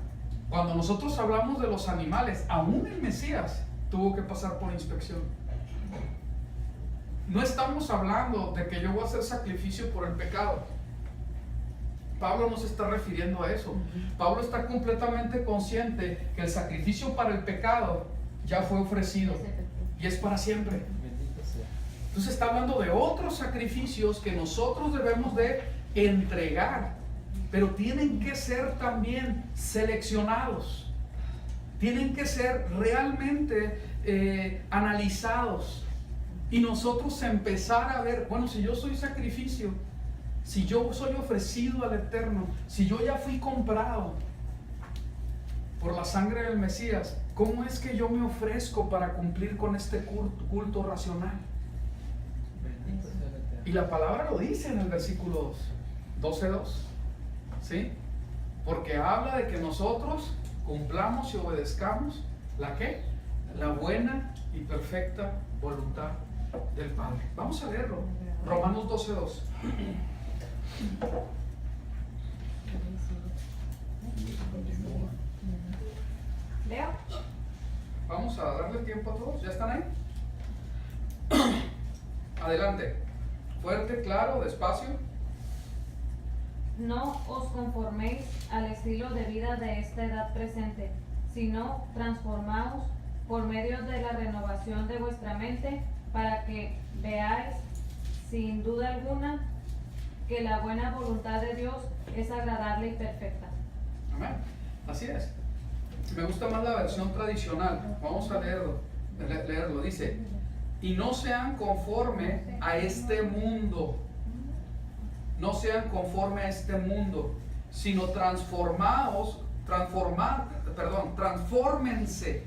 Speaker 1: Cuando nosotros hablamos de los animales, aún el Mesías tuvo que pasar por inspección. No estamos hablando de que yo voy a hacer sacrificio por el pecado. Pablo no se está refiriendo a eso. Pablo está completamente consciente que el sacrificio para el pecado ya fue ofrecido y es para siempre.
Speaker 3: Bendito sea.
Speaker 1: Entonces está hablando de otros sacrificios que nosotros debemos de entregar, pero tienen que ser también seleccionados, tienen que ser realmente analizados y nosotros empezar a ver, bueno, si yo soy sacrificio, si yo soy ofrecido al Eterno, si yo ya fui comprado por la sangre del Mesías, ¿cómo es que yo me ofrezco para cumplir con este culto racional?
Speaker 3: Bendito sea el Eterno.
Speaker 1: Y la palabra lo dice en el versículo 12:2. ¿Sí? porque habla de que nosotros cumplamos y obedezcamos ¿la qué? La buena y perfecta voluntad del Padre. Vamos a leerlo. Romanos 12:2.
Speaker 2: ¿Leo?
Speaker 1: Vamos a darle tiempo a todos. ¿Ya están ahí? Adelante. Fuerte, claro, despacio.
Speaker 2: No os conforméis al estilo de vida de esta edad presente, sino transformaos por medio de la renovación de vuestra mente, para que veáis, sin duda alguna, que la buena voluntad de Dios es agradable y perfecta.
Speaker 1: Amén. Así es. Me gusta más la versión tradicional. Vamos a leerlo. Dice, y no sean conforme a este mundo. No sean conforme a este mundo, sino transfórmense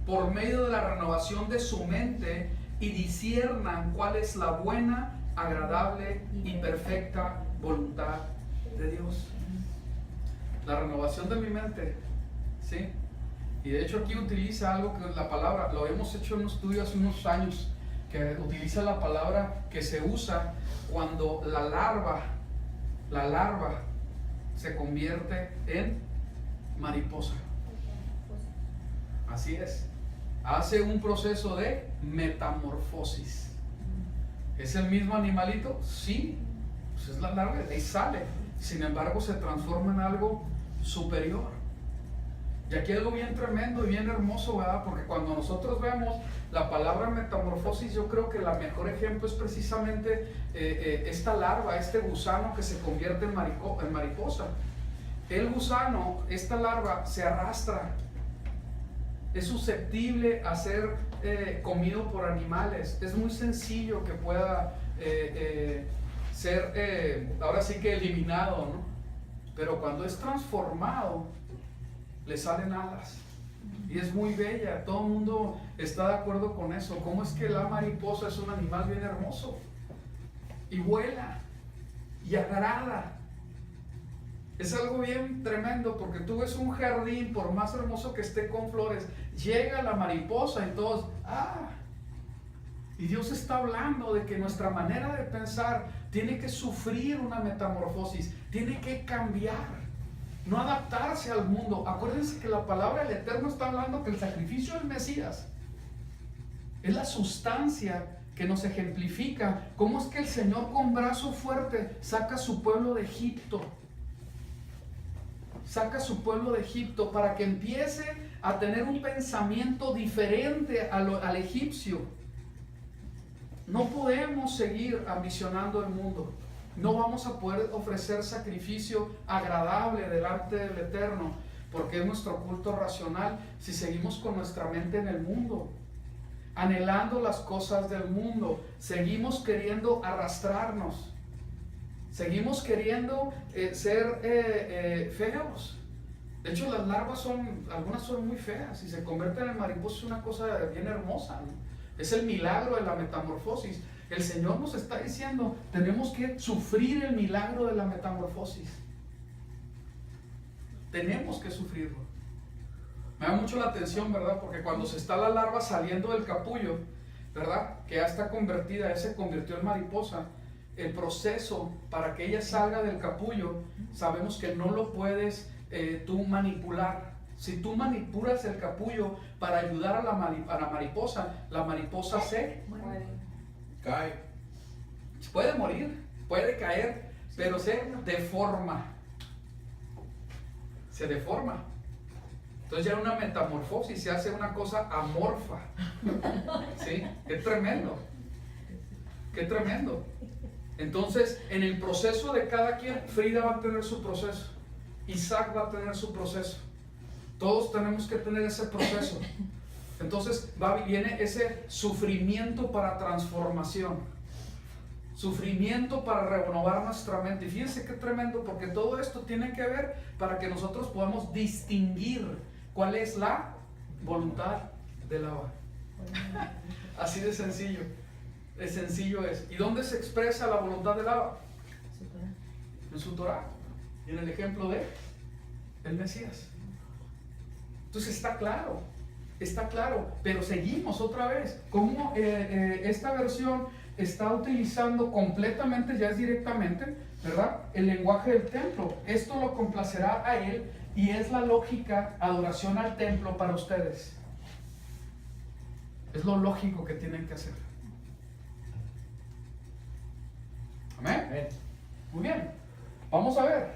Speaker 1: por medio de la renovación de su mente y disciernan cuál es la buena, agradable y perfecta voluntad de Dios. La renovación de mi mente, ¿sí? Y de hecho aquí utiliza algo que la palabra, lo hemos hecho en un estudio hace unos años, que utiliza la palabra que se usa cuando la larva se convierte en mariposa. Así es. Hace un proceso de metamorfosis. ¿Es el mismo animalito? Sí. Pues es la larva, de ahí sale. Sin embargo, se transforma en algo superior. Y aquí algo bien tremendo y bien hermoso, ¿verdad? Porque cuando nosotros vemos la palabra metamorfosis, yo creo que el mejor ejemplo es precisamente esta larva, este gusano que se convierte en mariposa. El gusano, esta larva, se arrastra. Es susceptible a ser comido por animales. Es muy sencillo que pueda ser, ahora sí que eliminado, ¿no? Pero cuando es transformado, le salen alas. Y es muy bella. Todo el mundo está de acuerdo con eso. ¿Cómo es que la mariposa es un animal bien hermoso? Y vuela. Y agrada. Es algo bien tremendo, porque tú ves un jardín, por más hermoso que esté con flores, llega la mariposa y todos, ¡ah! Y Dios está hablando de que nuestra manera de pensar tiene que sufrir una metamorfosis, tiene que cambiar, no adaptarse al mundo. Acuérdense que la palabra del Eterno está hablando que el sacrificio del Mesías es la sustancia que nos ejemplifica cómo es que el Señor con brazo fuerte saca a su pueblo de Egipto. Saca a su pueblo de Egipto para que empiece a tener un pensamiento diferente al egipcio. No podemos seguir ambicionando el mundo. No vamos a poder ofrecer sacrificio agradable delante del Eterno, porque es nuestro culto racional si seguimos con nuestra mente en el mundo, anhelando las cosas del mundo. Seguimos queriendo arrastrarnos. Seguimos queriendo ser feos. De hecho, las larvas algunas son muy feas y se convierten en mariposas. Es una cosa bien hermosa, ¿no? Es el milagro de la metamorfosis. El Señor nos está diciendo, tenemos que sufrir el milagro de la metamorfosis. Tenemos que sufrirlo. Me da mucho la atención, ¿verdad? Porque cuando se está la larva saliendo del capullo, ¿verdad? Que ya está convertida, ya se convirtió en mariposa. El proceso para que ella salga del capullo, sabemos que no lo puedes tú manipular. Si tú manipulas el capullo para ayudar a la mariposa se
Speaker 6: Cae.
Speaker 1: puede morir, puede caer, pero se deforma. Se deforma. Entonces ya una metamorfosis, se hace una cosa amorfa. ¿Sí? ¡Qué tremendo! ¡Qué tremendo! Entonces, en el proceso de cada quien, Frida va a tener su proceso, Isaac va a tener su proceso, todos tenemos que tener ese proceso. Entonces viene ese sufrimiento para transformación, sufrimiento para renovar nuestra mente. Y fíjense qué tremendo, porque todo esto tiene que ver para que nosotros podamos distinguir cuál es la voluntad del Abba. Así de sencillo. Es sencillo es. ¿Y dónde se expresa la voluntad del Abba? En su Torah. Y en el ejemplo de el Mesías. Entonces está claro, pero seguimos otra vez. Como esta versión está utilizando completamente, ya es directamente, ¿verdad?, el lenguaje del templo. Esto lo complacerá a él y es la lógica adoración al templo para ustedes. Es lo lógico que tienen que hacer. Amén.
Speaker 3: Amén.
Speaker 1: Muy bien, vamos a ver.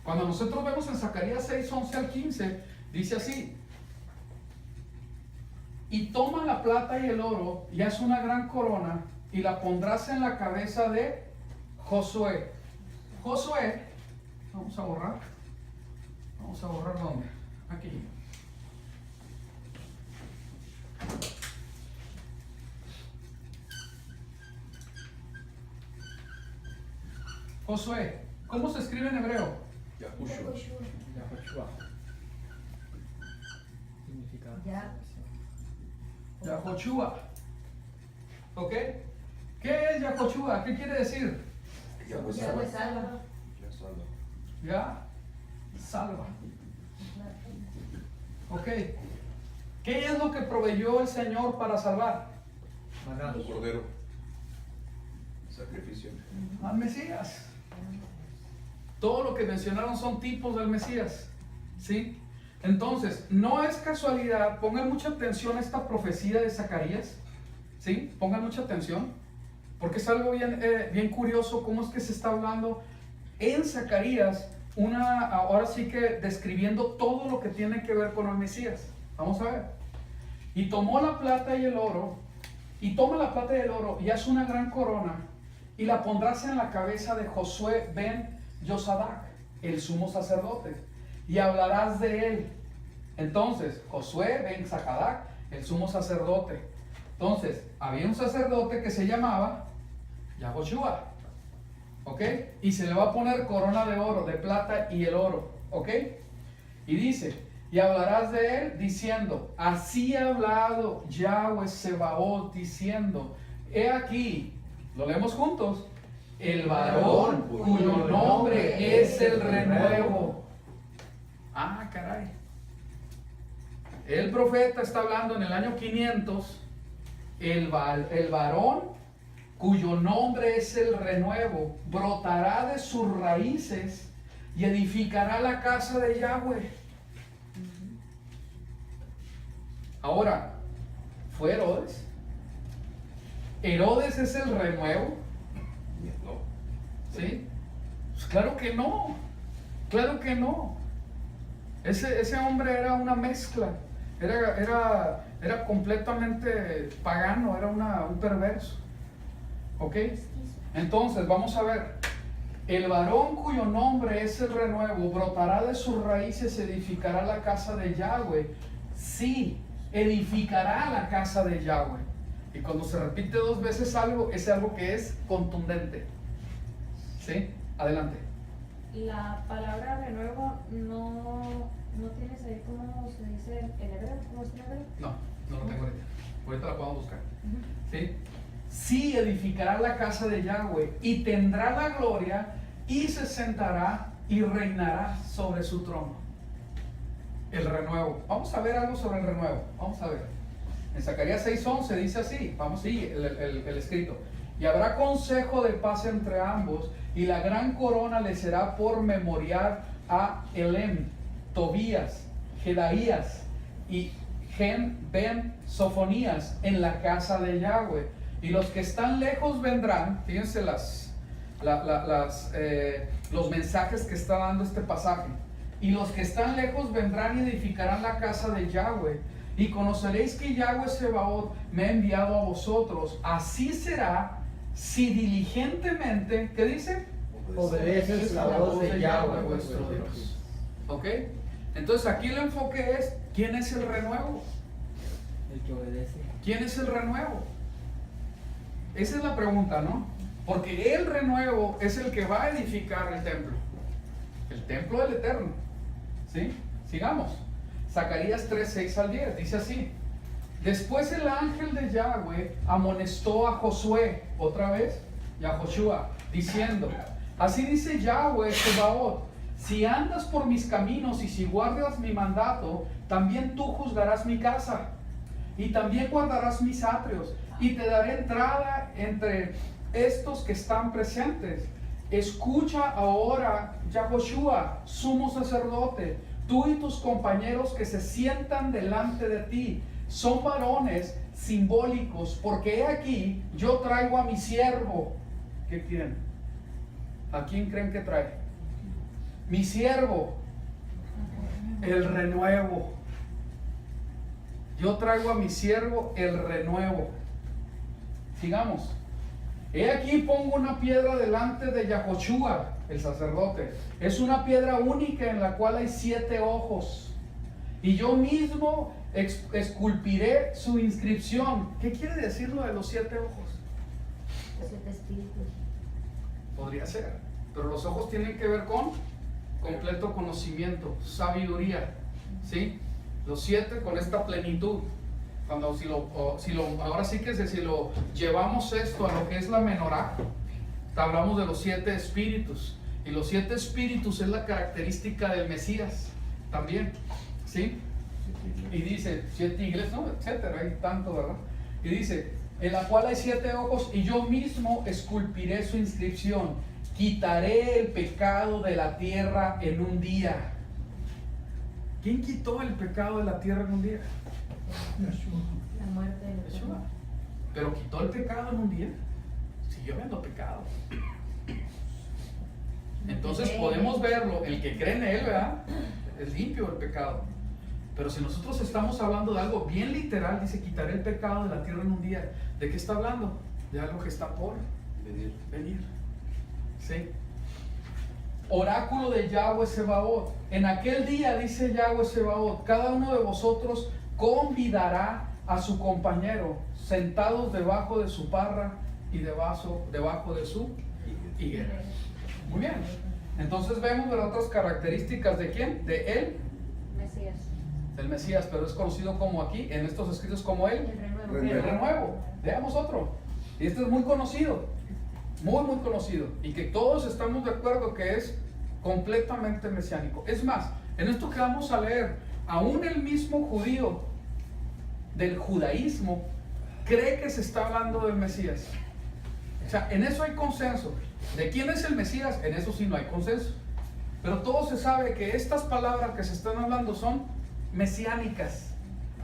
Speaker 1: Cuando nosotros vemos en Zacarías 6, 11 al 15, dice así: y toma la plata y el oro y haz una gran corona y la pondrás en la cabeza de Josué. Josué, vamos a borrar ¿dónde? Aquí. Josué, ¿cómo se escribe en hebreo?
Speaker 6: Yahushua.
Speaker 3: Yahushua. Significa
Speaker 2: Ya.
Speaker 1: Yahoshua. ¿Ok? ¿Qué es Yahoshua? ¿Qué quiere decir?
Speaker 6: Yahweh
Speaker 2: Ya
Speaker 6: salva.
Speaker 2: te salva.
Speaker 6: Ya salva.
Speaker 1: Ya, salva. ¿Ok? ¿Qué es lo que proveyó el Señor para salvar?
Speaker 3: maná.
Speaker 6: Un cordero. Sacrificio.
Speaker 1: Al Mesías. Todo lo que mencionaron son tipos del Mesías. ¿Sí? Entonces, no es casualidad, pongan mucha atención a esta profecía de Zacarías. ¿Sí? Pongan mucha atención. Porque es algo bien curioso cómo es que se está hablando en Zacarías, ahora sí que describiendo todo lo que tiene que ver con el Mesías. Vamos a ver. Y tomó la plata y el oro, y toma la plata y el oro, y haz una gran corona, y la pondrás en la cabeza de Josué ben Yosadac, el sumo sacerdote, y hablarás de él. Entonces, Josué ben Zacadac, el sumo sacerdote. Entonces, había un sacerdote que se llamaba Yahoshua, ¿ok? Y se le va a poner corona de oro, de plata y el oro, ¿ok? Y dice, y hablarás de él diciendo, así ha hablado Yahweh Sebaot diciendo, he aquí, lo leemos juntos, el varón cuyo nombre es el renuevo. Ah, caray. El profeta está hablando en el año 500, el varón cuyo nombre es el renuevo, brotará de sus raíces y edificará la casa de Yahweh. Ahora, ¿fue Herodes? ¿Herodes es el renuevo?
Speaker 6: No.
Speaker 1: ¿Sí? Pues claro que no. Claro que no. Ese hombre era una mezcla. Era completamente pagano, era un perverso. ¿Ok? Entonces, vamos a ver. El varón cuyo nombre es el renuevo, brotará de sus raíces, edificará la casa de Yahweh. Sí, edificará la casa de Yahweh. Y cuando se repite dos veces algo, es algo que es contundente. ¿Sí? Adelante.
Speaker 2: La palabra renuevo no tienes ahí cómo se dice en hebreo, ¿cómo es en hebreo?
Speaker 1: No lo tengo ahorita. Ahorita la podemos buscar. ¿Sí? Sí, edificará la casa de Yahweh y tendrá la gloria y se sentará y reinará sobre su trono. El renuevo. Vamos a ver algo sobre el renuevo. Vamos a ver. En Zacarías 6:11 dice así. Vamos a seguir el escrito. Y habrá consejo de paz entre ambos, y la gran corona le será por memorial a Elem, Tobías, Jedaías y Gen ben Sofonías en la casa de Yahweh. Y los que están lejos vendrán. Fíjense los mensajes que está dando este pasaje. Y los que están lejos vendrán y edificarán la casa de Yahweh. Y conoceréis que Yahweh Sebaot me ha enviado a vosotros. Así será si diligentemente, ¿qué dice?
Speaker 3: Obedeces la voz de Yahweh
Speaker 1: vuestro Dios. ¿Ok? Entonces aquí el enfoque es, ¿quién es el renuevo?
Speaker 3: El que obedece.
Speaker 1: ¿Quién es el renuevo? Esa es la pregunta, ¿no? Porque el renuevo es el que va a edificar el templo del Eterno. ¿Sí? Sigamos. Zacarías 3:6 al 10, dice así. Después el ángel de Yahweh amonestó a Josué, otra vez, y a Joshua, diciendo, así dice Yahweh Sebaot, Si andas por mis caminos y si guardas mi mandato, también tú juzgarás mi casa y también guardarás mis atrios y te daré entrada entre estos que están presentes. Escucha ahora, Yahoshua, sumo sacerdote, tú y tus compañeros que se sientan delante de ti. Son varones simbólicos, porque he aquí, yo traigo a mi siervo. ¿Qué quieren? ¿A quién creen que trae? Mi siervo, el renuevo. Yo traigo a mi siervo el renuevo. Sigamos. He aquí pongo una piedra delante de Yahoshua, el sacerdote. Es una piedra única en la cual hay 7 ojos. Y yo mismo esculpiré su inscripción. ¿Qué quiere decir lo de los 7 ojos?
Speaker 2: Los 7 espíritus.
Speaker 1: Podría ser. Pero los ojos tienen que ver con completo conocimiento, sabiduría. ¿Sí? Los 7 con esta plenitud. Cuando ahora sí que si lo llevamos esto a lo que es la menorá, hablamos de los 7 espíritus. Y los 7 espíritus es la característica del Mesías también. ¿Sí? Y dice 7 iglesias, ¿no? Etcétera, hay tanto, ¿verdad? Y dice, en la cual hay 7 ojos, y yo mismo esculpiré su inscripción. Quitaré el pecado de la tierra en un día. ¿Quién quitó el pecado de la tierra en un día?
Speaker 4: Yeshua.
Speaker 2: La muerte de
Speaker 1: Yeshua. Pero quitó el pecado en un día. Siguió habiendo pecado. Entonces podemos verlo, el que cree en él, ¿verdad? Es limpio el pecado. Pero si nosotros estamos hablando de algo bien literal, dice, quitaré el pecado de la tierra en un día. ¿De qué está hablando? De algo que está por venir. ¿Sí? Oráculo de Yahweh Sebaot. En aquel día, dice Yahweh Sebaot, cada uno de vosotros convidará a su compañero, sentados debajo de su parra y debajo de su higuera. Muy bien. Entonces vemos las otras características de quién, de él,
Speaker 2: Mesías.
Speaker 1: del Mesías, pero es conocido como aquí, en estos escritos, como él,
Speaker 2: El renuevo.
Speaker 1: el renuevo. Veamos otro. Y este es muy conocido, muy conocido, y que todos estamos de acuerdo que es completamente mesiánico. Es más, en esto que vamos a leer, aún el mismo judío del judaísmo cree que se está hablando del Mesías. O sea, en eso hay consenso. ¿De quién es el Mesías? En eso sí no hay consenso. Pero todo se sabe que estas palabras que se están hablando son mesiánicas.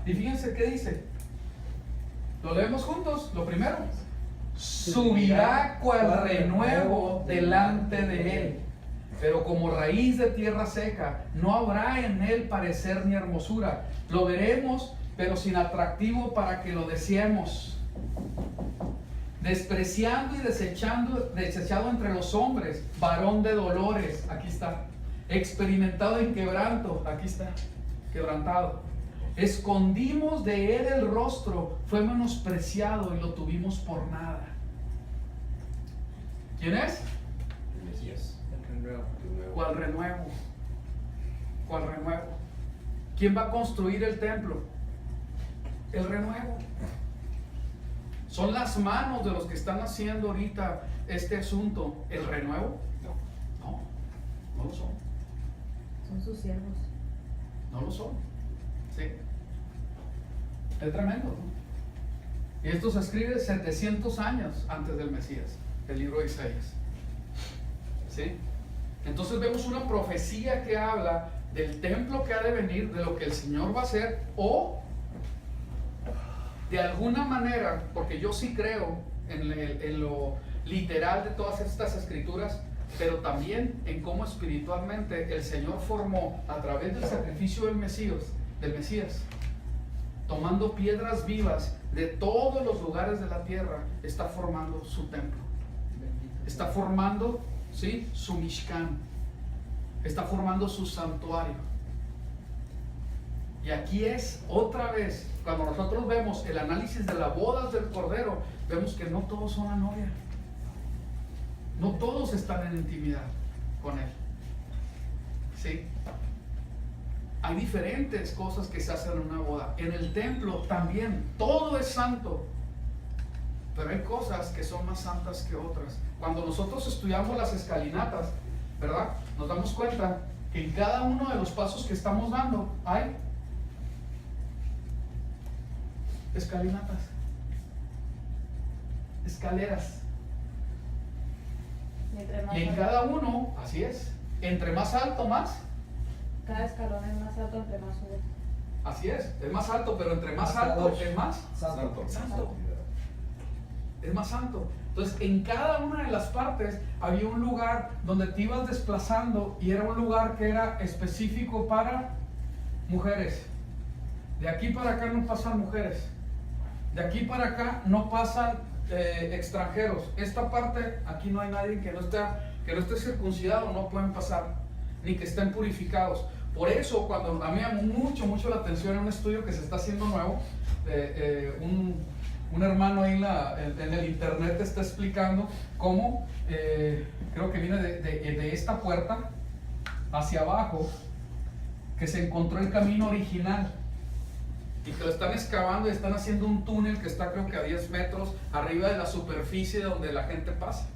Speaker 1: Y fíjense qué dice. Lo leemos juntos. Lo primero. Subirá cual renuevo delante de él. Pero como raíz de tierra seca, no habrá en él parecer ni hermosura. Lo veremos, pero sin atractivo para que lo deseemos. Despreciando y desechado entre los hombres, varón de dolores, aquí está. Experimentado en quebranto, aquí está, quebrantado. Escondimos de él el rostro, fue menospreciado y lo tuvimos por nada. ¿Quién es?
Speaker 6: Mesías.
Speaker 3: El renuevo.
Speaker 1: ¿Cuál renuevo? ¿Cuál renuevo? ¿Quién va a construir el templo? El renuevo. ¿Son las manos de los que están haciendo ahorita este asunto el renuevo? No lo son.
Speaker 2: Son sus siervos.
Speaker 1: No lo son. Sí. Es tremendo, ¿no? Y esto se escribe 700 años antes del Mesías, el libro de Isaías. ¿Sí? Entonces vemos una profecía que habla del templo que ha de venir, de lo que el Señor va a hacer, o de alguna manera, porque yo sí creo en lo literal de todas estas escrituras, pero también en cómo espiritualmente el Señor formó a través del sacrificio del Mesías, tomando piedras vivas de todos los lugares de la tierra, está formando su templo, está formando, ¿sí?, su Mishkan, está formando su santuario. Y aquí es otra vez, cuando nosotros vemos el análisis de las bodas del Cordero, vemos que no todos son la novia. No todos están en intimidad con él. ¿Sí? Hay diferentes cosas que se hacen en una boda. En el templo también, todo es santo. Pero hay cosas que son más santas que otras. Cuando nosotros estudiamos las escalinatas, ¿verdad? Nos damos cuenta que en cada uno de los pasos que estamos dando hay escalinatas, escaleras.
Speaker 2: Entre más
Speaker 1: Y en
Speaker 2: alto-
Speaker 1: cada uno, así es, entre más alto, más.
Speaker 2: Cada escalón es más alto entre más sube.
Speaker 1: Así es más alto, pero entre más
Speaker 3: Hasta
Speaker 1: alto
Speaker 3: dos.
Speaker 1: es más.
Speaker 3: Santo.
Speaker 1: Santo. Es más santo. Entonces, en cada una de las partes había un lugar donde te ibas desplazando y era un lugar que era específico para mujeres. De aquí para acá no pasan mujeres. De aquí para acá no pasan extranjeros. Esta parte, aquí no hay nadie que no esté circuncidado, no pueden pasar, ni que estén purificados. Por eso, cuando a mí me llamó mucho la atención en un estudio que se está haciendo nuevo, un hermano ahí en el internet está explicando cómo, creo que viene de esta puerta hacia abajo, que se encontró el camino original y que lo están excavando y están haciendo un túnel que está creo que a 10 metros arriba de la superficie donde la gente pasa.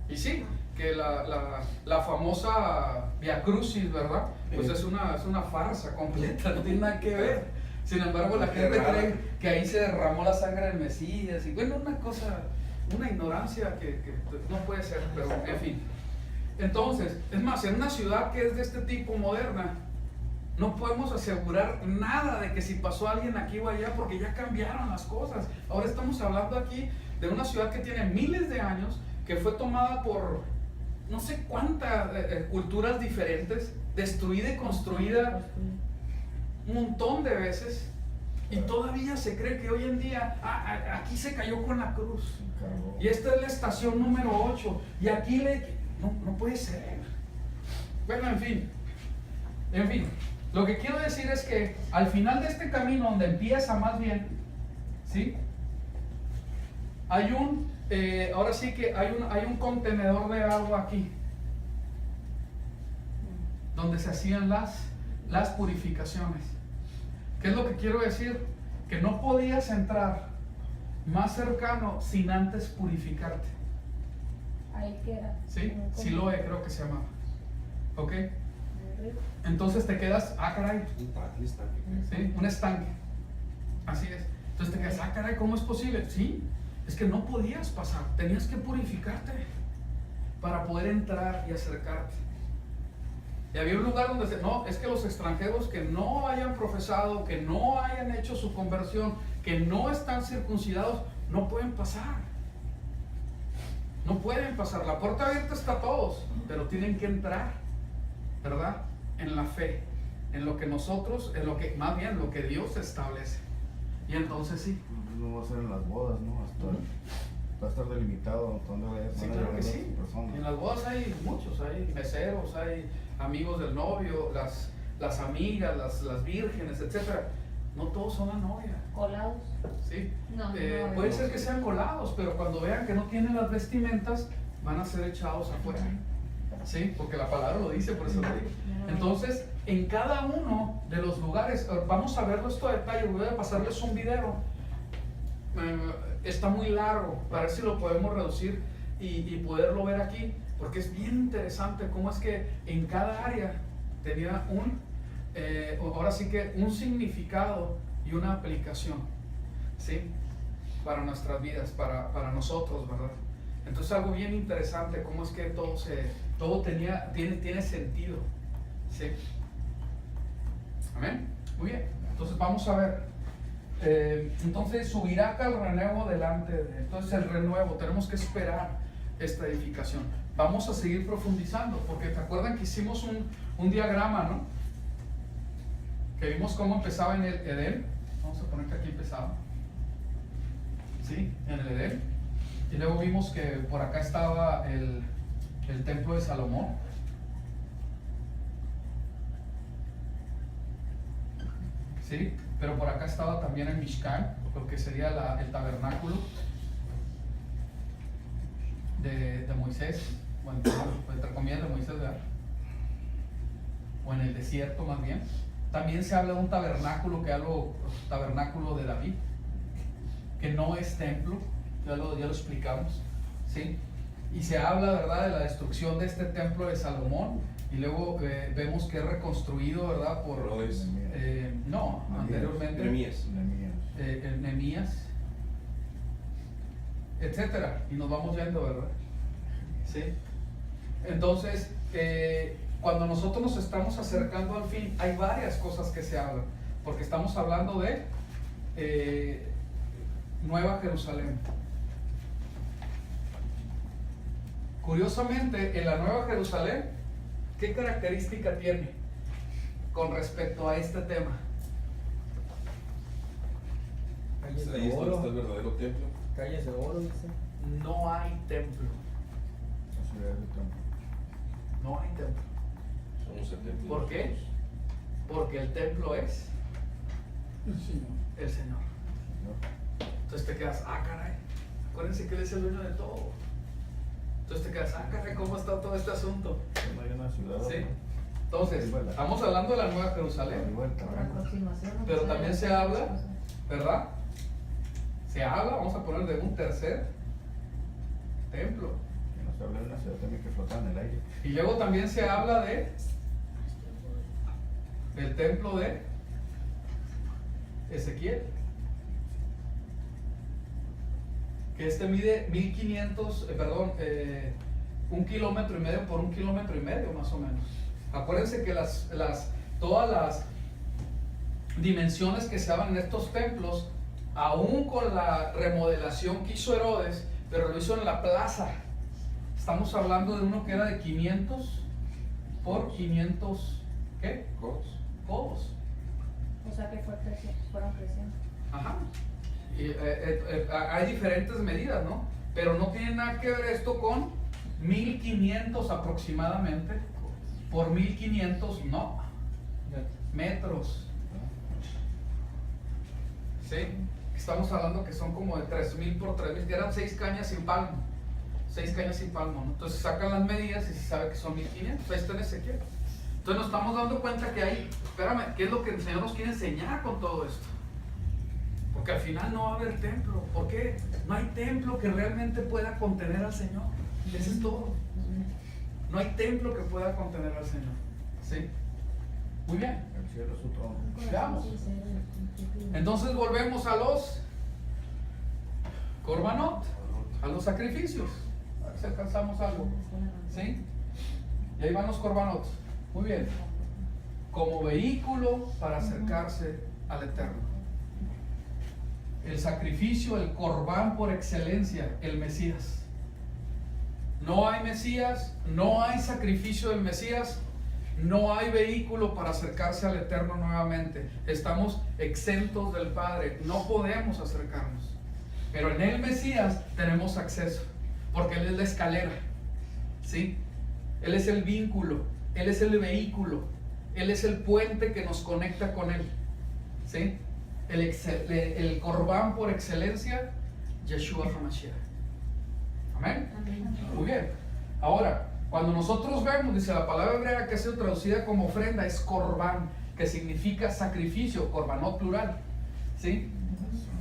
Speaker 1: Y sí, que la famosa Via Crucis, ¿verdad? Pues es una farsa completa, no tiene nada que ver. Sin embargo, la gente cree que ahí se derramó la sangre del Mesías. Y bueno, una cosa, una ignorancia que no puede ser, pero en fin. Entonces, es más, en una ciudad que es de este tipo moderna, no podemos asegurar nada de que si pasó alguien aquí o allá, porque ya cambiaron las cosas. Ahora estamos hablando aquí de una ciudad que tiene miles de años, que fue tomada por no sé cuántas culturas diferentes, destruida y construida un montón de veces, y todavía se cree que hoy en día, aquí se cayó con la cruz, y esta es la estación número 8, y aquí no puede ser. Bueno, en fin, lo que quiero decir es que al final de este camino, donde empieza más bien, ¿sí? Hay ahora sí que hay un contenedor de agua aquí, donde se hacían las purificaciones. ¿Qué es lo que quiero decir? Que no podías entrar más cercano sin antes purificarte.
Speaker 2: Ahí queda.
Speaker 1: ¿Sí?
Speaker 2: Como-
Speaker 1: Siloé creo que se llamaba. ¿Ok?
Speaker 2: Muy rico.
Speaker 1: Entonces te quedas, caray,
Speaker 6: Un estanque.
Speaker 1: ¿sí? Un estanque. Así es. Entonces te quedas, caray, ¿cómo es posible? Sí, es que no podías pasar, tenías que purificarte para poder entrar y acercarte. Y había un lugar donde no, es que los extranjeros que no hayan profesado, que no hayan hecho su conversión, que no están circuncidados, no pueden pasar. No pueden pasar. La puerta abierta está a todos, pero tienen que entrar, ¿verdad? En la fe, en lo que nosotros, en lo que, más bien, lo que Dios establece. Y entonces sí.
Speaker 5: No va a ser en las bodas, ¿no? Va a estar delimitado donde van
Speaker 1: Sí,
Speaker 5: a
Speaker 1: claro
Speaker 5: llegar
Speaker 1: que
Speaker 5: las
Speaker 1: sí.
Speaker 5: personas.
Speaker 1: En las bodas hay muchos, hay meseros, hay amigos del novio, las amigas, las vírgenes, etcétera. No todos son la novia,
Speaker 2: Colados.
Speaker 1: ¿sí?
Speaker 2: No,
Speaker 1: Puede ser que sean colados, pero cuando vean que no tienen las vestimentas, van a ser echados afuera, ¿sí? Porque la palabra lo dice, por eso lo digo. Entonces, en cada uno de los lugares, vamos a verlo esto a detalle, voy a pasarles un video. Está muy largo, para ver si lo podemos reducir y poderlo ver aquí, porque es bien interesante cómo es que en cada área tenía ahora sí que un significado y una aplicación, ¿sí? Para nuestras vidas, para nosotros, ¿verdad? Entonces algo bien interesante, cómo es que todo tiene sentido, ¿sí? Amén. Muy bien, entonces vamos a ver. Entonces subirá acá el renuevo delante entonces el renuevo, tenemos que esperar esta edificación. Vamos a seguir profundizando, porque te acuerdan que hicimos un diagrama, ¿no? Que vimos cómo empezaba en el Edén. Vamos a poner que aquí empezaba, ¿sí? En el Edén. Y luego vimos que por acá estaba el templo de Salomón. ¿Sí? Pero por acá estaba también el Mishkan, lo que sería el tabernáculo de Moisés, bueno, entre comillas de Moisés, ¿verdad? O en el desierto más bien. También se habla de un tabernáculo tabernáculo de David, que no es templo, ya lo explicamos, ¿sí? y se habla, ¿verdad?, de la destrucción de este templo de Salomón, y luego vemos que es reconstruido, ¿verdad?, por
Speaker 6: Herodes.
Speaker 1: anteriormente
Speaker 6: Jeremías.
Speaker 1: Nehemías, etcétera, y nos vamos yendo, ¿verdad? Sí. Entonces, cuando nosotros nos estamos acercando al fin, hay varias cosas que se hablan, porque estamos hablando de Nueva Jerusalén. Curiosamente, en la Nueva Jerusalén, ¿qué característica tiene con respecto a este tema?
Speaker 3: Calles
Speaker 6: Ahí
Speaker 3: de
Speaker 6: está el
Speaker 3: oro.
Speaker 6: verdadero templo.
Speaker 3: Calles de oro, dice.
Speaker 1: No hay templo.
Speaker 5: La ciudad del templo.
Speaker 1: No hay templo.
Speaker 6: Somos el templo.
Speaker 1: ¿Por
Speaker 6: de
Speaker 1: qué?
Speaker 6: Dios.
Speaker 1: Porque el templo es
Speaker 4: El Señor.
Speaker 1: el Señor. Entonces te quedas, caray, acuérdense que Él es el dueño de todo. Entonces te quedas, caray, ¿cómo está todo este asunto?
Speaker 5: No hay una ciudad.
Speaker 1: ¿Sí? Entonces, estamos hablando de la Nueva Jerusalén,
Speaker 5: Arriba del terreno.
Speaker 1: pero también se habla, ¿verdad? Se habla, vamos a poner, de un tercer templo.
Speaker 5: Que no se habla de una ciudad también que flota en el aire.
Speaker 1: Y luego también se habla del templo de Ezequiel, que este mide 1500, 1,5 kilómetros por 1,5 kilómetros más o menos. Acuérdense que todas las dimensiones que se hablan en estos templos, aún con la remodelación que hizo Herodes, pero lo hizo en la plaza. Estamos hablando de uno que era de 500 por 500, ¿qué?
Speaker 6: Codos.
Speaker 1: Codos.
Speaker 2: O sea que fueron creciendo.
Speaker 1: Ajá. Y, hay diferentes medidas, ¿no? Pero no tiene nada que ver esto con 1500 aproximadamente por 1500, no, metros. ¿Sí? Estamos hablando que son como de 3000 por 3000, que eran 6 cañas sin palmo. 6 cañas sin palmo, ¿no? Entonces sacan las medidas y se sabe que son 1500. Ahí está en Ezequiel. Entonces nos estamos dando cuenta que hay, espérame, ¿qué es lo que el Señor nos quiere enseñar con todo esto? Porque al final no va a haber templo. ¿Por qué? No hay templo que realmente pueda contener al Señor. Eso es todo. No hay templo que pueda contener al Señor. ¿Sí? Muy bien.
Speaker 5: El cielo es su trono.
Speaker 1: Veamos. Entonces volvemos a los Corbanot, a los sacrificios. A ver si alcanzamos algo. ¿Sí? Y ahí van los Corbanot. Muy bien. Como vehículo para acercarse al Eterno. El sacrificio, el Corbán por excelencia, el Mesías. No hay Mesías, no hay sacrificio del Mesías, no hay vehículo para acercarse al Eterno nuevamente. Estamos exentos del Padre, no podemos acercarnos. Pero en el Mesías tenemos acceso, porque Él es la escalera, ¿sí? Él es el vínculo, Él es el vehículo, Él es el puente que nos conecta con Él, ¿sí? El Corbán por excelencia, Yeshua HaMashiach. Amén. Muy bien. Ahora, cuando nosotros vemos, dice la palabra hebrea que ha sido traducida como ofrenda, es Corbán, que significa sacrificio, Corbanot plural, ¿sí?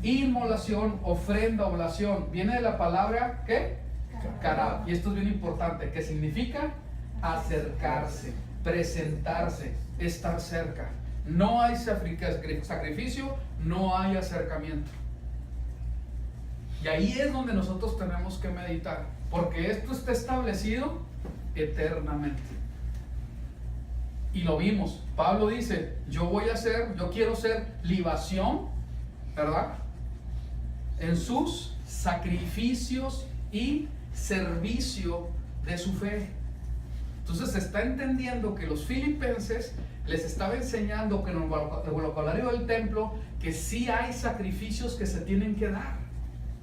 Speaker 1: Inmolación, ofrenda, oblación, viene de la palabra, ¿qué? Karab. Y esto es bien importante, que significa acercarse, presentarse, estar cerca. No hay sacrificio, no hay acercamiento. Y ahí es donde nosotros tenemos que meditar, porque esto está establecido eternamente. Y lo vimos. Pablo dice, yo quiero ser libación, ¿verdad? En sus sacrificios y servicio de su fe. Entonces se está entendiendo que los filipenses les estaba enseñando que en el vocabulario del templo que sí hay sacrificios que se tienen que dar.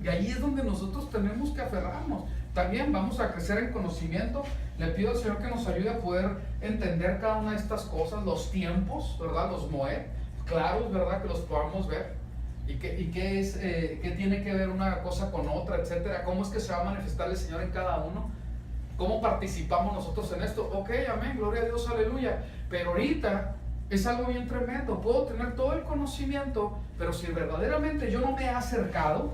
Speaker 1: Y ahí es donde nosotros tenemos que aferrarnos. También vamos a crecer en conocimiento. Le pido al Señor que nos ayude a poder entender cada una de estas cosas, los tiempos, ¿verdad? Los Moed, claros, ¿verdad? Que los podamos ver. Y qué tiene que ver una cosa con otra, etcétera. Cómo es que se va a manifestar el Señor en cada uno. ¿Cómo participamos nosotros en esto? Ok, amén, gloria a Dios, aleluya. Pero ahorita es algo bien tremendo. Puedo tener todo el conocimiento, pero si verdaderamente yo no me he acercado,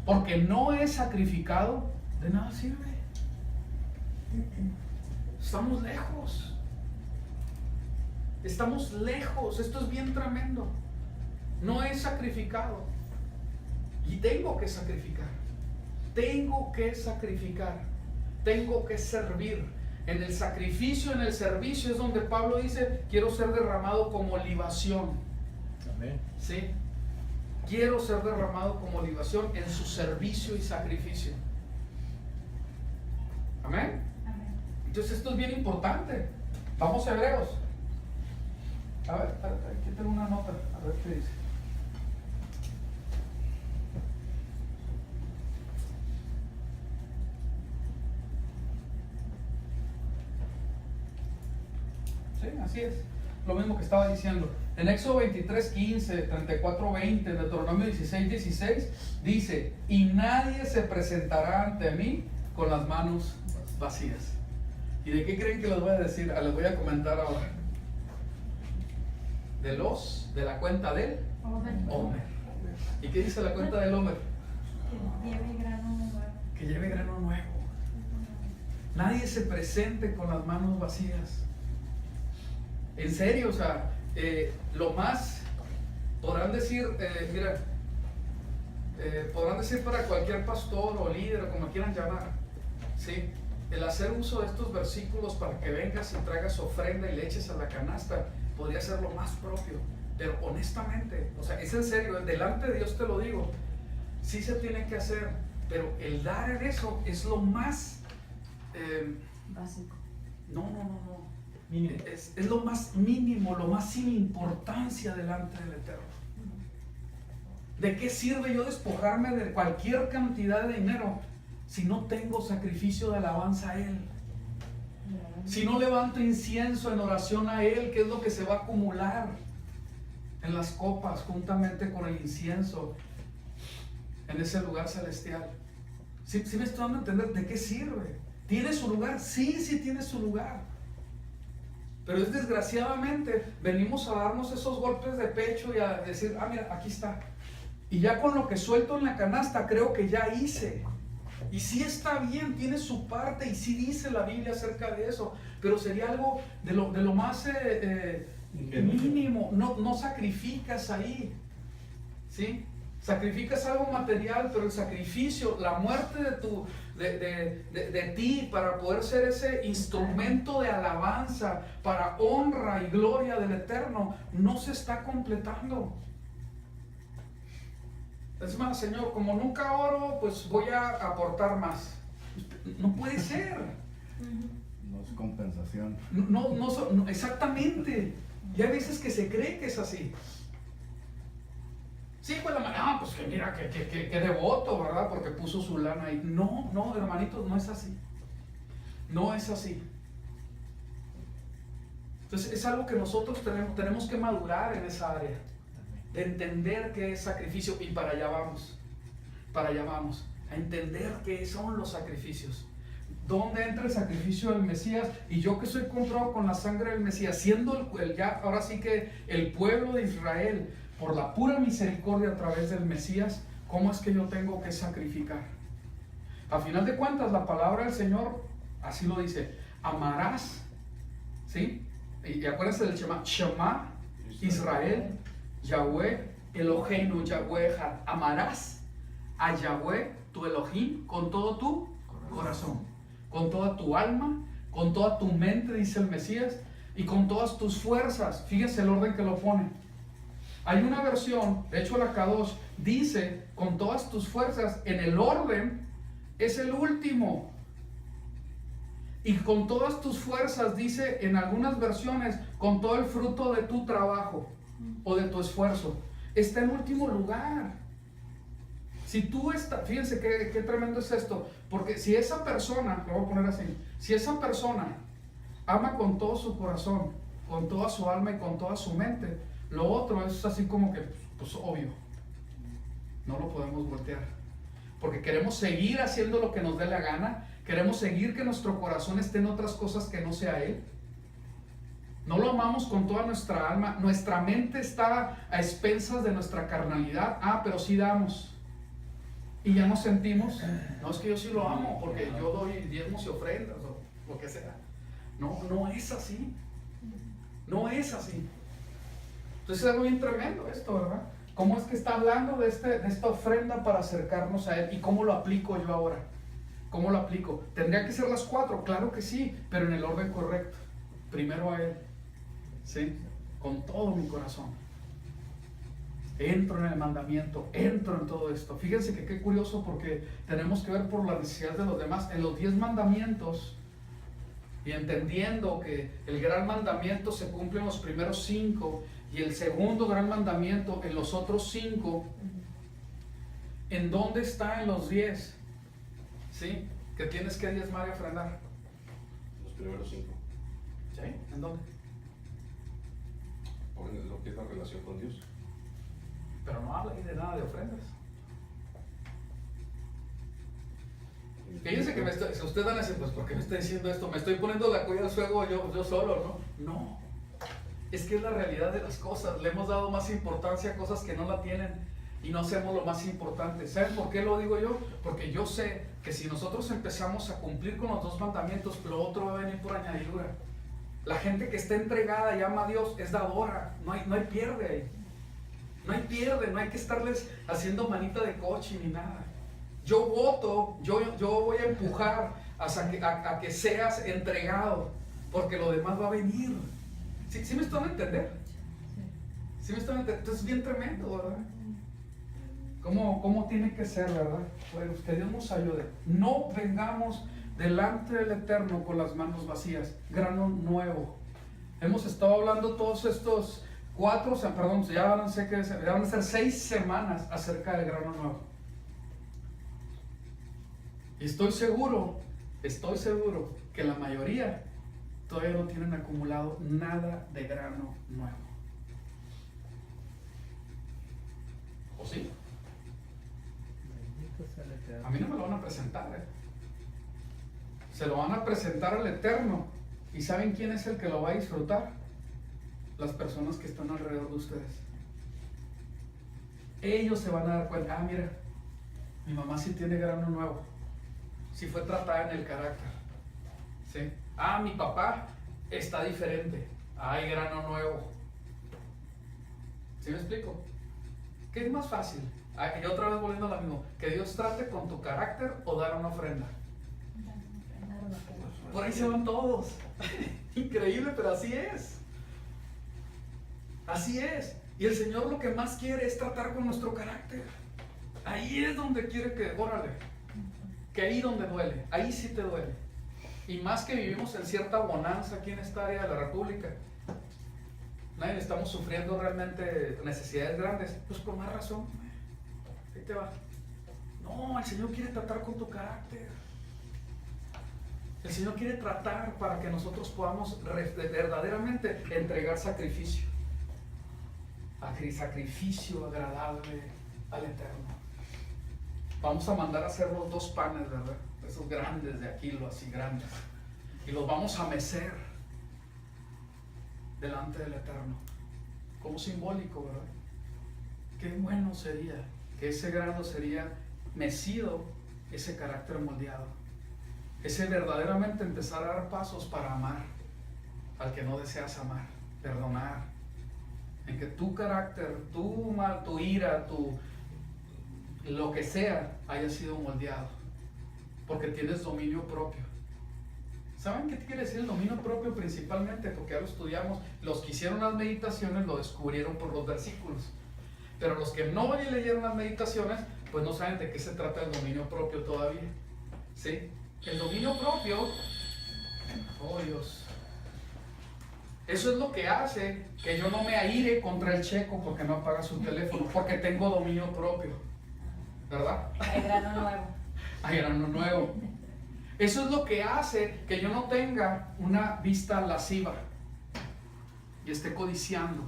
Speaker 1: porque no he sacrificado, de nada sirve. Estamos lejos. Estamos lejos. Esto es bien tremendo. No he sacrificado. Y tengo que sacrificar. Tengo que sacrificar. Tengo que servir. En el sacrificio, en el servicio es donde Pablo dice, quiero ser derramado como libación.
Speaker 3: Amén.
Speaker 1: ¿Sí? Quiero ser derramado como libación en su servicio y sacrificio. Amén.
Speaker 2: Amén.
Speaker 1: Entonces esto es bien importante. Vamos a Hebreos. A ver, aquí tengo una nota. A ver qué dice. Sí, así es. Lo mismo que estaba diciendo. En Éxodo 23, 15, 34, 20, en Deuteronomio 16, 16, dice, y nadie se presentará ante mí con las manos vacías. ¿Y de qué creen que les voy a decir? Les voy a comentar ahora. De la cuenta del Homer. ¿Y qué dice la cuenta del Homer?
Speaker 2: Que lleve grano nuevo.
Speaker 1: Que lleve grano nuevo. Nadie se presente con las manos vacías. En serio, o sea, lo más, podrán decir, podrán decir para cualquier pastor o líder o como quieran llamar, ¿sí? El hacer uso de estos versículos para que vengas y traigas ofrenda y le eches a la canasta podría ser lo más propio, pero honestamente, o sea, es en serio, delante de Dios te lo digo, sí se tiene que hacer, pero el dar en eso es lo más
Speaker 2: Básico.
Speaker 1: no.
Speaker 3: Mínimo.
Speaker 1: Es lo más mínimo, lo más sin importancia delante del Eterno. ¿De qué sirve yo despojarme de cualquier cantidad de dinero si no tengo sacrificio de alabanza a Él? Si no levanto incienso en oración a Él, ¿qué es lo que se va a acumular en las copas juntamente con el incienso en ese lugar celestial? ¿Sí me estoy dando a entender de qué sirve? ¿Tiene su lugar? Sí tiene su lugar. Pero es desgraciadamente, venimos a darnos esos golpes de pecho y a decir, mira, aquí está. Y ya con lo que suelto en la canasta, creo que ya hice. Y sí está bien, tiene su parte, y sí dice la Biblia acerca de eso. Pero sería algo de lo más mínimo. No sacrificas ahí. ¿Sí? Sacrificas algo material, pero el sacrificio, la muerte de ti para poder ser ese instrumento de alabanza, para honra y gloria del Eterno, no se está completando. Es más, Señor, como nunca oro, pues voy a aportar más. No puede ser.
Speaker 5: No es compensación.
Speaker 1: No, exactamente. Y hay veces que se cree que es así. Sí, pues la manera, pues que mira, que devoto, ¿verdad? Porque puso su lana ahí. No, hermanitos, no es así. No es así. Entonces es algo que nosotros tenemos que madurar en esa área. De entender qué es sacrificio. Y para allá vamos. A entender qué son los sacrificios. ¿Dónde entra el sacrificio del Mesías? Y yo que soy comprado con la sangre del Mesías, siendo ahora sí que el pueblo de Israel, por la pura misericordia a través del Mesías, ¿cómo es que yo tengo que sacrificar? A final de cuentas, la palabra del Señor así lo dice: amarás, ¿sí? Y acuérdense del Shema Israel, Yahweh Eloheinu, Yahweh Echad. Amarás a Yahweh, tu Elohim, con todo tu corazón, con toda tu alma, con toda tu mente, dice el Mesías, y con todas tus fuerzas. Fíjense el orden que lo pone. Hay una versión, de hecho la Kadosh dice con todas tus fuerzas. En el orden es el último. Y con todas tus fuerzas dice en algunas versiones con todo el fruto de tu trabajo o de tu esfuerzo. Está en último lugar. Si tú estás, fíjense qué tremendo es esto, porque si esa persona, lo voy a poner así, si esa persona ama con todo su corazón, con toda su alma y con toda su mente, lo otro es así como que, pues obvio, no lo podemos voltear, porque queremos seguir haciendo lo que nos dé la gana, queremos seguir que nuestro corazón esté en otras cosas que no sea Él. No lo amamos con toda nuestra alma, nuestra mente está a expensas de nuestra carnalidad, pero sí damos. Y ya nos sentimos, no es que yo sí lo amo porque yo doy diezmos y ofrendas o lo que sea. No, no es así. No es así. Entonces es algo bien tremendo esto, ¿verdad? ¿Cómo es que está hablando de esta ofrenda para acercarnos a Él? ¿Y cómo lo aplico yo ahora? ¿Cómo lo aplico? ¿Tendría que ser las 4? Claro que sí, pero en el orden correcto. Primero a Él, ¿sí? Con todo mi corazón. Entro en el mandamiento, entro en todo esto. Fíjense que qué curioso, porque tenemos que ver por las necesidades de los demás. En los 10 mandamientos, y entendiendo que el gran mandamiento se cumple en los primeros 5 y el segundo gran mandamiento en los otros 5, ¿en dónde está en los 10? ¿Sí? Que tienes que diezmar y ofrendar.
Speaker 6: Los primeros 5.
Speaker 1: ¿Sí? ¿En dónde?
Speaker 6: Por lo que es la relación con Dios.
Speaker 1: Pero no habla ahí de nada de ofrendas. Fíjense que si ustedes van a decir, pues ¿por qué me está diciendo esto? Me estoy poniendo la cuella al fuego yo solo, ¿no? No. Es que es la realidad de las cosas. Le hemos dado más importancia a cosas que no la tienen y no hacemos lo más importante. ¿Saben por qué lo digo yo? Porque yo sé que si nosotros empezamos a cumplir con los 2 mandamientos, lo otro va a venir por añadidura. La gente que está entregada y ama a Dios es dadora. No hay pierde ahí. No hay pierde, no hay que estarles haciendo manita de coche ni nada. Yo voto, yo voy a empujar a que seas entregado, porque lo demás va a venir. ¿Sí me están a entender? ¿Sí me están a entender? Entonces es bien tremendo, ¿verdad? ¿Cómo tiene que ser, verdad? Pues que Dios nos ayude. No vengamos delante del Eterno con las manos vacías. Grano nuevo. Hemos estado hablando todos estos 4, perdón, ya van a ser 6 semanas acerca del grano nuevo. Y estoy seguro que la mayoría todavía no tienen acumulado nada de grano nuevo. ¿O sí? A mí no me lo van a presentar, Se lo van a presentar al Eterno. ¿Y saben quién es el que lo va a disfrutar? Las personas que están alrededor de ustedes. Ellos se van a dar cuenta, mira, mi mamá sí tiene grano nuevo, sí fue tratada en el carácter, ¿sí? Mi papá está diferente, hay grano nuevo. ¿Sí me explico? ¿Qué es más fácil? Y otra vez volviendo a lo mismo, que Dios trate con tu carácter o dar una ofrenda. Por ahí se van todos. Increíble, pero así es. Así es. Y el Señor lo que más quiere es tratar con nuestro carácter. Ahí es donde quiere que, órale, que ahí donde duele, ahí sí te duele. Y más que vivimos en cierta bonanza aquí en esta área de la República, nadie estamos sufriendo realmente necesidades grandes, pues por más razón, ahí te va. No, el Señor quiere tratar con tu carácter. El Señor quiere tratar para que nosotros podamos verdaderamente entregar sacrificio. Sacrificio agradable al Eterno. Vamos a mandar a hacer los 2 panes, ¿verdad? Esos grandes de Aquilo, así grandes. Y los vamos a mecer delante del Eterno. Como simbólico, ¿verdad? Qué bueno sería que ese grano sería mecido, ese carácter moldeado. Ese verdaderamente empezar a dar pasos para amar al que no deseas amar, perdonar. En que tu carácter, tu ira, lo que sea, haya sido moldeado. Porque tienes dominio propio. ¿Saben qué quiere decir el dominio propio principalmente? Porque ya lo estudiamos. Los que hicieron las meditaciones lo descubrieron por los versículos. Pero los que no leyeron las meditaciones, pues no saben de qué se trata el dominio propio todavía. ¿Sí? El dominio propio, oh Dios, eso es lo que hace que yo no me aire contra el checo porque no apaga su teléfono, porque tengo dominio propio, ¿verdad?
Speaker 2: Hay grano nuevo.
Speaker 1: Hay grano nuevo. Eso es lo que hace que yo no tenga una vista lasciva y esté codiciando.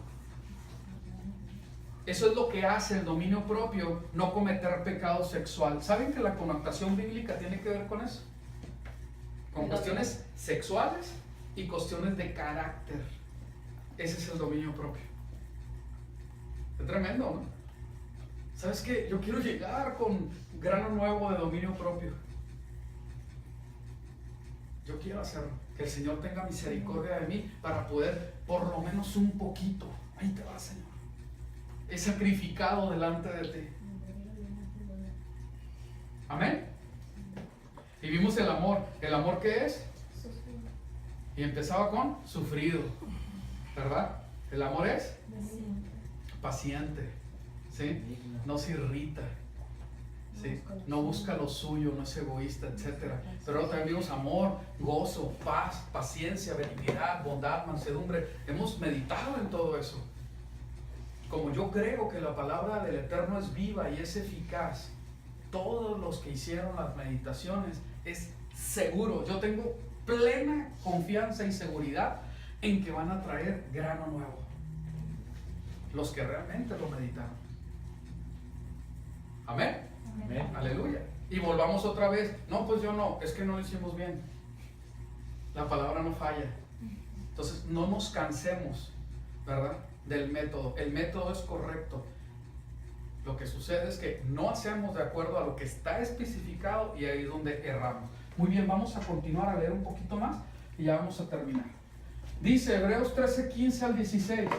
Speaker 1: Eso es lo que hace el dominio propio, no cometer pecado sexual. ¿Saben que la connotación bíblica tiene que ver con eso? Con cuestiones sexuales y cuestiones de carácter. Ese es el dominio propio. Es tremendo, ¿no? ¿Sabes qué? Yo quiero llegar con grano nuevo de dominio propio. Yo quiero hacerlo. Que el Señor tenga misericordia de mí para poder por lo menos un poquito. Ahí te va, Señor. He sacrificado delante de ti. Amén. Y vimos el amor. ¿El amor qué es? Y empezaba con sufrido, ¿verdad? El amor es paciente, ¿sí? No se irrita, ¿sí? No busca lo suyo, no es egoísta, etc. Pero también vimos amor, gozo, paz, paciencia, benignidad, bondad, mansedumbre. Hemos meditado en todo eso. Como yo creo que la palabra del Eterno es viva y es eficaz, todos los que hicieron las meditaciones es seguro. Yo tengo plena confianza y seguridad en que van a traer grano nuevo. Los que realmente lo meditaron. Amén.
Speaker 3: Amén.
Speaker 1: Aleluya. Y volvamos otra vez. No, pues yo no, es que no lo hicimos bien. La palabra no falla. Entonces no nos cansemos, ¿verdad? Del método. El método es correcto. Lo que sucede es que no hacemos de acuerdo a lo que está especificado y ahí es donde erramos. Muy bien, vamos a continuar a leer un poquito más y ya vamos a terminar. Dice Hebreos 13, 15 al 16.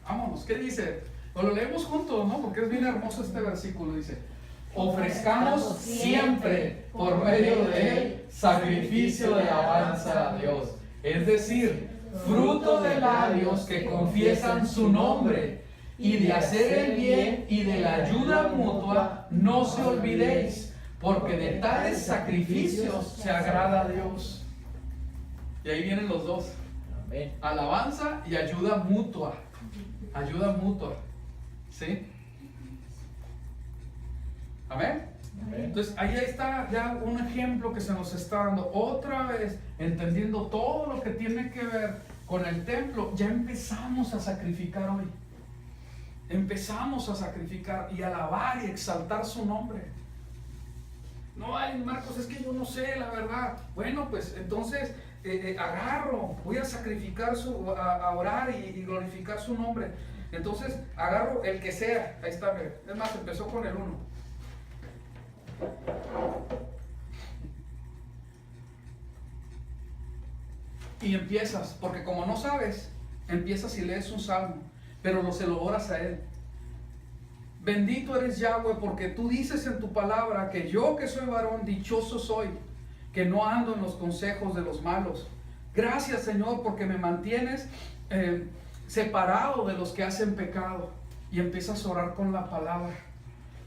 Speaker 1: Vámonos, ¿qué dice? Pues lo leemos juntos, ¿no? Porque es bien hermoso este versículo. Dice: ofrezcamos siempre por medio de él sacrificio de alabanza a Dios, es decir, fruto de labios que confiesan su nombre, y de hacer el bien y de la ayuda mutua no se olvidéis, porque de tales sacrificios se agrada a Dios. Y ahí vienen los dos:
Speaker 3: Amén.
Speaker 1: alabanza y ayuda mutua. Ayuda mutua, ¿sí? Amén.
Speaker 3: Amén.
Speaker 1: Entonces ahí está ya un ejemplo que se nos está dando. Otra vez, entendiendo todo lo que tiene que ver con el templo, ya empezamos a sacrificar hoy. Empezamos a sacrificar y alabar y exaltar su nombre. No, ay, Marcos, es que yo no sé la verdad. Bueno, pues entonces agarro, voy a sacrificar, a orar y glorificar su nombre. Entonces agarro el que sea. Ahí está, mire. Es más, empezó con el 1. Y empiezas, porque como no sabes, empiezas y lees un salmo, pero se lo oras a él. Bendito eres Yahweh, porque tú dices en tu palabra que yo, que soy varón, dichoso soy, que no ando en los consejos de los malos. Gracias, Señor, porque me mantienes separado de los que hacen pecado. Y empiezas a orar con la palabra,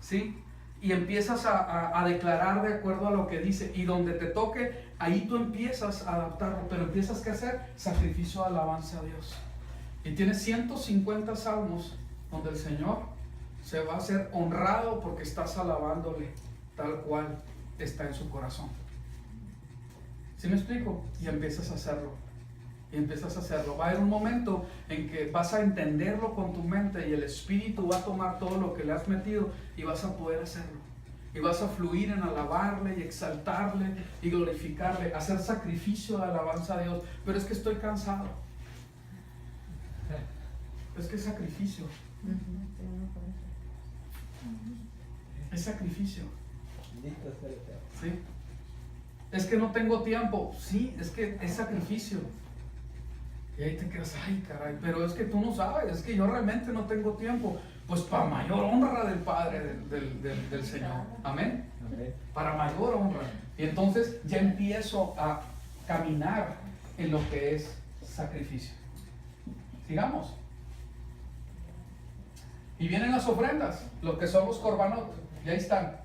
Speaker 1: ¿sí? Y empiezas a declarar de acuerdo a lo que dice. Y donde te toque, ahí tú empiezas a adaptarlo. Pero empiezas a hacer sacrificio de alabanza a Dios. Y tienes 150 salmos donde el Señor se va a ser honrado porque estás alabándole tal cual está en su corazón. ¿Sí me explico? Y empiezas a hacerlo. Y empiezas a hacerlo. Va a haber un momento en que vas a entenderlo con tu mente y el Espíritu va a tomar todo lo que le has metido y vas a poder hacerlo. Y vas a fluir en alabarle y exaltarle y glorificarle, hacer sacrificio de alabanza a Dios. Pero es que estoy cansado. Es que es sacrificio. Es sacrificio.
Speaker 3: Bendito sea el Eterno.
Speaker 1: ¿Sí? Es que no tengo tiempo. Sí, es que es sacrificio. Y ahí te quedas, ay caray, pero es que tú no sabes, es que yo realmente no tengo tiempo. Pues para mayor honra del Padre, del Señor. Amén.
Speaker 3: Amén.
Speaker 1: Para mayor honra. Y entonces ya empiezo a caminar en lo que es sacrificio. Sigamos. Y vienen las ofrendas, lo que son los korbanot. Y ahí están.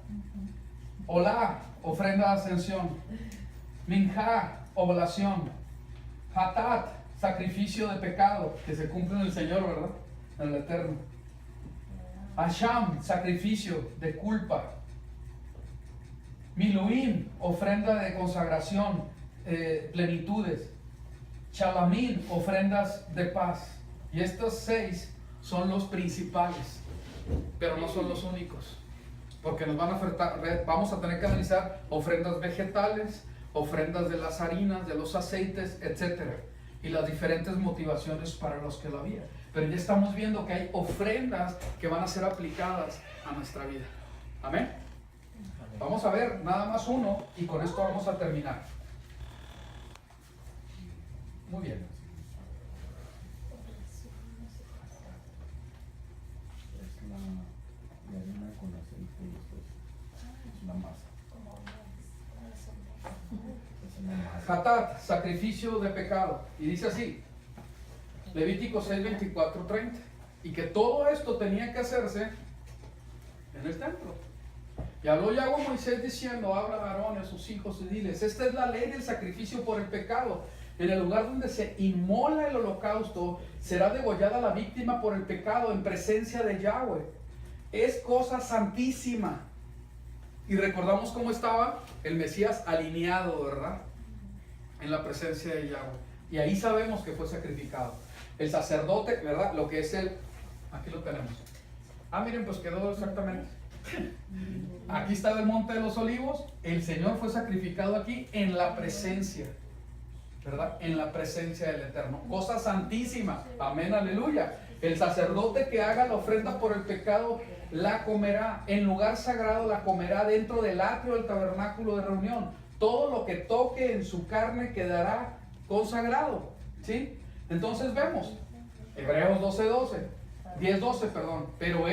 Speaker 1: Olá, ofrenda de ascensión. Minjá, oblación. Hatat, sacrificio de pecado, que se cumple en el Señor, ¿verdad? En el Eterno. Asham, sacrificio de culpa. Miluim, ofrenda de consagración, plenitudes. Shalamim, ofrendas de paz. Y estos 6 son los principales, pero no son los únicos, porque nos van a ofertar, vamos a tener que analizar ofrendas vegetales, ofrendas de las harinas, de los aceites, etc. y las diferentes motivaciones para los que lo había. Pero ya estamos viendo que hay ofrendas que van a ser aplicadas a nuestra vida. Amén. Vamos a ver nada más uno y con esto vamos a terminar. Muy bien.
Speaker 5: Es la harina con aceite y después es una masa. Es una masa.
Speaker 1: Hatat, sacrificio de pecado. Y dice así, Levítico 6, 24, 30. Y que todo esto tenía que hacerse en el templo. Y habló Yahweh a Moisés diciendo, habla a Aarón y a sus hijos y diles, esta es la ley del sacrificio por el pecado. En el lugar donde se inmola el holocausto, será degollada la víctima por el pecado en presencia de Yahweh. Es cosa santísima. Y recordamos cómo estaba el Mesías alineado, ¿verdad? En la presencia de Yahweh. Y ahí sabemos que fue sacrificado. El sacerdote, ¿verdad? Lo que es el... Aquí lo tenemos. Ah, miren, pues quedó exactamente. Aquí estaba el monte de los olivos. El Señor fue sacrificado aquí en la presencia, ¿verdad? En la presencia del Eterno. Cosa santísima. Amén, aleluya. El sacerdote que haga la ofrenda por el pecado la comerá. En lugar sagrado la comerá dentro del atrio del tabernáculo de reunión. Todo lo que toque en su carne quedará consagrado. ¿Sí? Entonces vemos Hebreos 10:12, perdón. Pero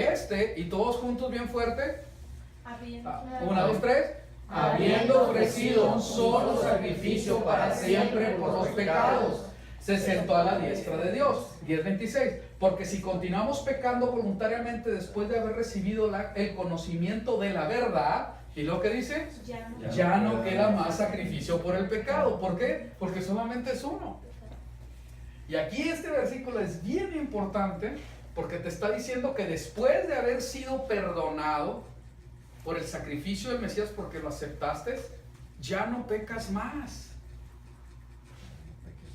Speaker 1: y todos juntos bien fuerte. 1, 2, 3. Habiendo ofrecido un solo sacrificio para siempre por los pecados, se sentó a la diestra de Dios. 10:26. Porque si continuamos pecando voluntariamente después de haber recibido el conocimiento de la verdad, ¿y lo que dice? Ya no queda más sacrificio por el pecado. ¿Por qué? Porque solamente es uno. Y aquí este versículo es bien importante porque te está diciendo que después de haber sido perdonado por el sacrificio del Mesías porque lo aceptaste, ya no pecas más.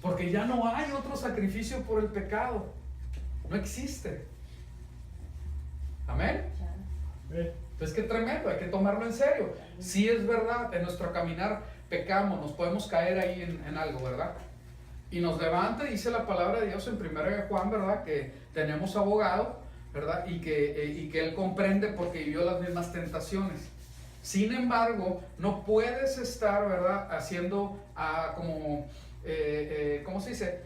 Speaker 1: Porque ya no hay otro sacrificio por el pecado. No existe. Amén. Entonces qué tremendo, hay que tomarlo en serio. Sí es verdad, en nuestro caminar pecamos, nos podemos caer ahí en algo, ¿verdad? Y nos levanta, dice la palabra de Dios en 1 Juan, ¿verdad? Que tenemos abogado, ¿verdad? Y que Él comprende porque vivió las mismas tentaciones. Sin embargo, no puedes estar, ¿verdad? Haciendo ¿cómo se dice?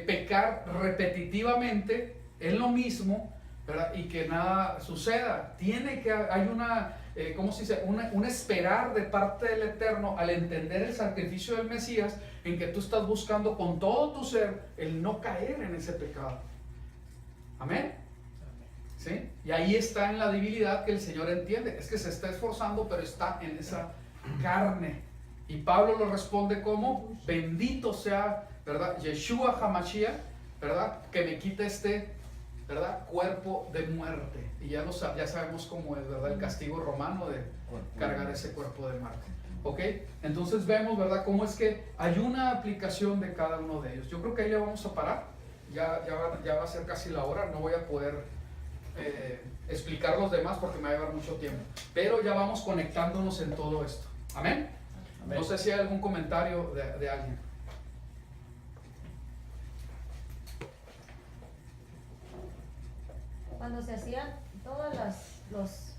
Speaker 1: Pecar repetitivamente en lo mismo, ¿verdad? Y que nada suceda. Hay una, ¿cómo se dice? Un esperar de parte del Eterno al entender el sacrificio del Mesías, en que tú estás buscando con todo tu ser el no caer en ese pecado. Amén. ¿Sí? Y ahí está en la debilidad que el Señor entiende. Es que se está esforzando, pero está en esa carne. Y Pablo lo responde como: bendito sea, ¿verdad? Yeshua HaMashiach, ¿verdad? Que me quite ¿verdad? Cuerpo de muerte. Y ya sabemos cómo es, ¿verdad? El castigo romano de cargar ese cuerpo de muerte. ¿Ok? Entonces vemos, ¿verdad? Cómo es que hay una aplicación de cada uno de ellos. Yo creo que ahí le vamos a parar. Ya va a ser casi la hora. No voy a poder explicar los demás porque me va a llevar mucho tiempo. Pero ya vamos conectándonos en todo esto. ¿Amén? Amén. No sé si hay algún comentario de alguien.
Speaker 7: Cuando se hacían todos los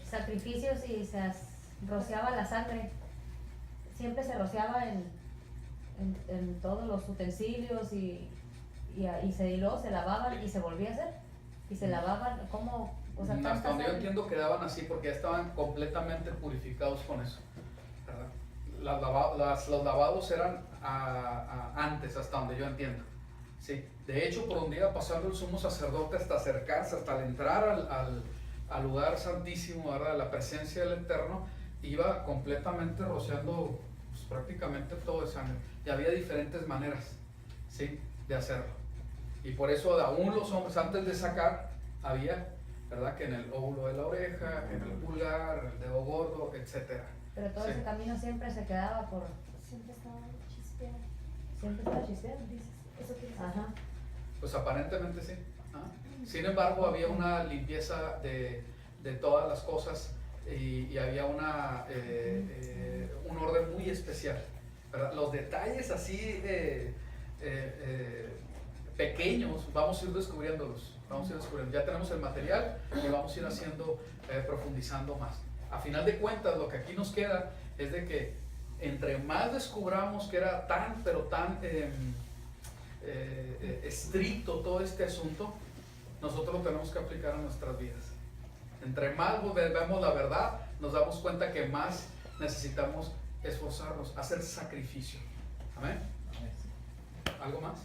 Speaker 7: sacrificios y se rociaba la sangre, siempre se rociaba en todos los utensilios y luego se lavaban y se volvía a hacer y se lavaban. ¿Cómo? O sea,
Speaker 1: hasta donde yo entiendo quedaban así porque ya estaban completamente purificados con eso, ¿verdad? Los lavados eran antes, hasta donde yo entiendo. Sí. De hecho, por donde iba pasando el sumo sacerdote hasta acercarse, hasta entrar al lugar santísimo, ¿verdad? La presencia del Eterno, iba completamente rociando pues, prácticamente todo de sangre. Y había diferentes maneras, ¿sí? De hacerlo. Y por eso aún los hombres antes de sacar había, ¿verdad? Que en el óvulo de la oreja, en el pulgar, el dedo gordo, etc.
Speaker 7: Pero todo ese camino siempre se quedaba por...
Speaker 8: Siempre estaba chispeando.
Speaker 7: Siempre estaba chispeando, dices.
Speaker 8: Eso quiere decir.
Speaker 7: Ajá.
Speaker 1: Pues aparentemente sí. Sin embargo, había una limpieza de todas las cosas y había un orden muy especial, ¿verdad? Los detalles así pequeños, vamos a ir descubriéndolos. Vamos a ir descubriendo. Ya tenemos el material y vamos a ir haciendo, profundizando más. A final de cuentas, lo que aquí nos queda es de que entre más descubramos que era tan, pero tan estricto todo este asunto, nosotros lo tenemos que aplicar a nuestras vidas. Entre más vemos la verdad, nos damos cuenta que más necesitamos esforzarnos, hacer sacrificio. Amén. ¿Algo más?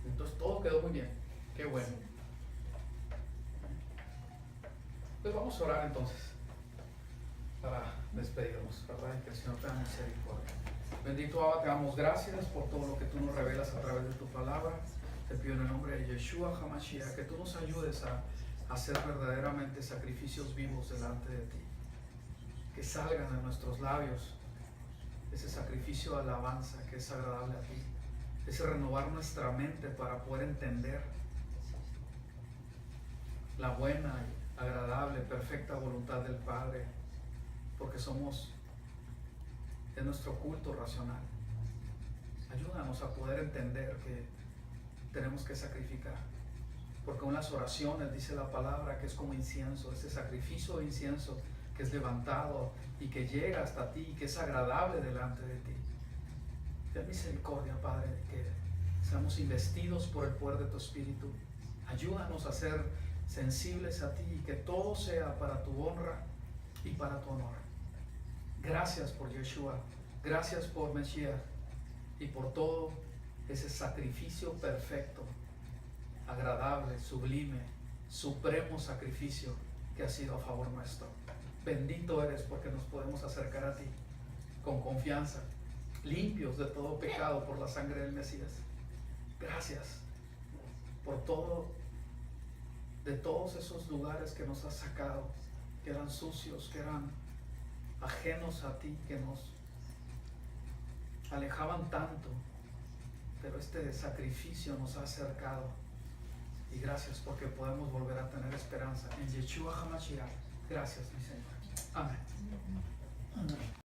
Speaker 1: Entonces todo quedó muy bien. Qué bueno. Pues vamos a orar entonces para despedirnos, ¿verdad? Y que el Señor tenga misericordia. Bendito Abba, te damos gracias por todo lo que tú nos revelas a través de tu palabra. Te pido en el nombre de Yeshua HaMashiach que tú nos ayudes a hacer verdaderamente sacrificios vivos delante de ti. Que salgan de nuestros labios ese sacrificio de alabanza que es agradable a ti. Ese renovar nuestra mente para poder entender la buena, agradable, perfecta voluntad del Padre, porque es nuestro culto racional. Ayúdanos a poder entender que tenemos que sacrificar, porque en las oraciones dice la palabra que es como incienso, ese sacrificio de incienso que es levantado y que llega hasta ti y que es agradable delante de ti. Ten misericordia, Padre, de que seamos investidos por el poder de tu Espíritu. Ayúdanos a ser sensibles a ti y que todo sea para tu honra y para tu honor. Gracias por Yeshua, gracias por Mesías y por todo ese sacrificio perfecto, agradable, sublime, supremo sacrificio que ha sido a favor nuestro. Bendito eres porque nos podemos acercar a ti con confianza, limpios de todo pecado por la sangre del Mesías. Gracias por todo, de todos esos lugares que nos has sacado, que eran sucios, que eran ajenos a ti, que nos alejaban tanto, pero este sacrificio nos ha acercado. Y gracias porque podemos volver a tener esperanza en Yeshua HaMashiach. Gracias, mi Señor. Amén.
Speaker 4: Amén.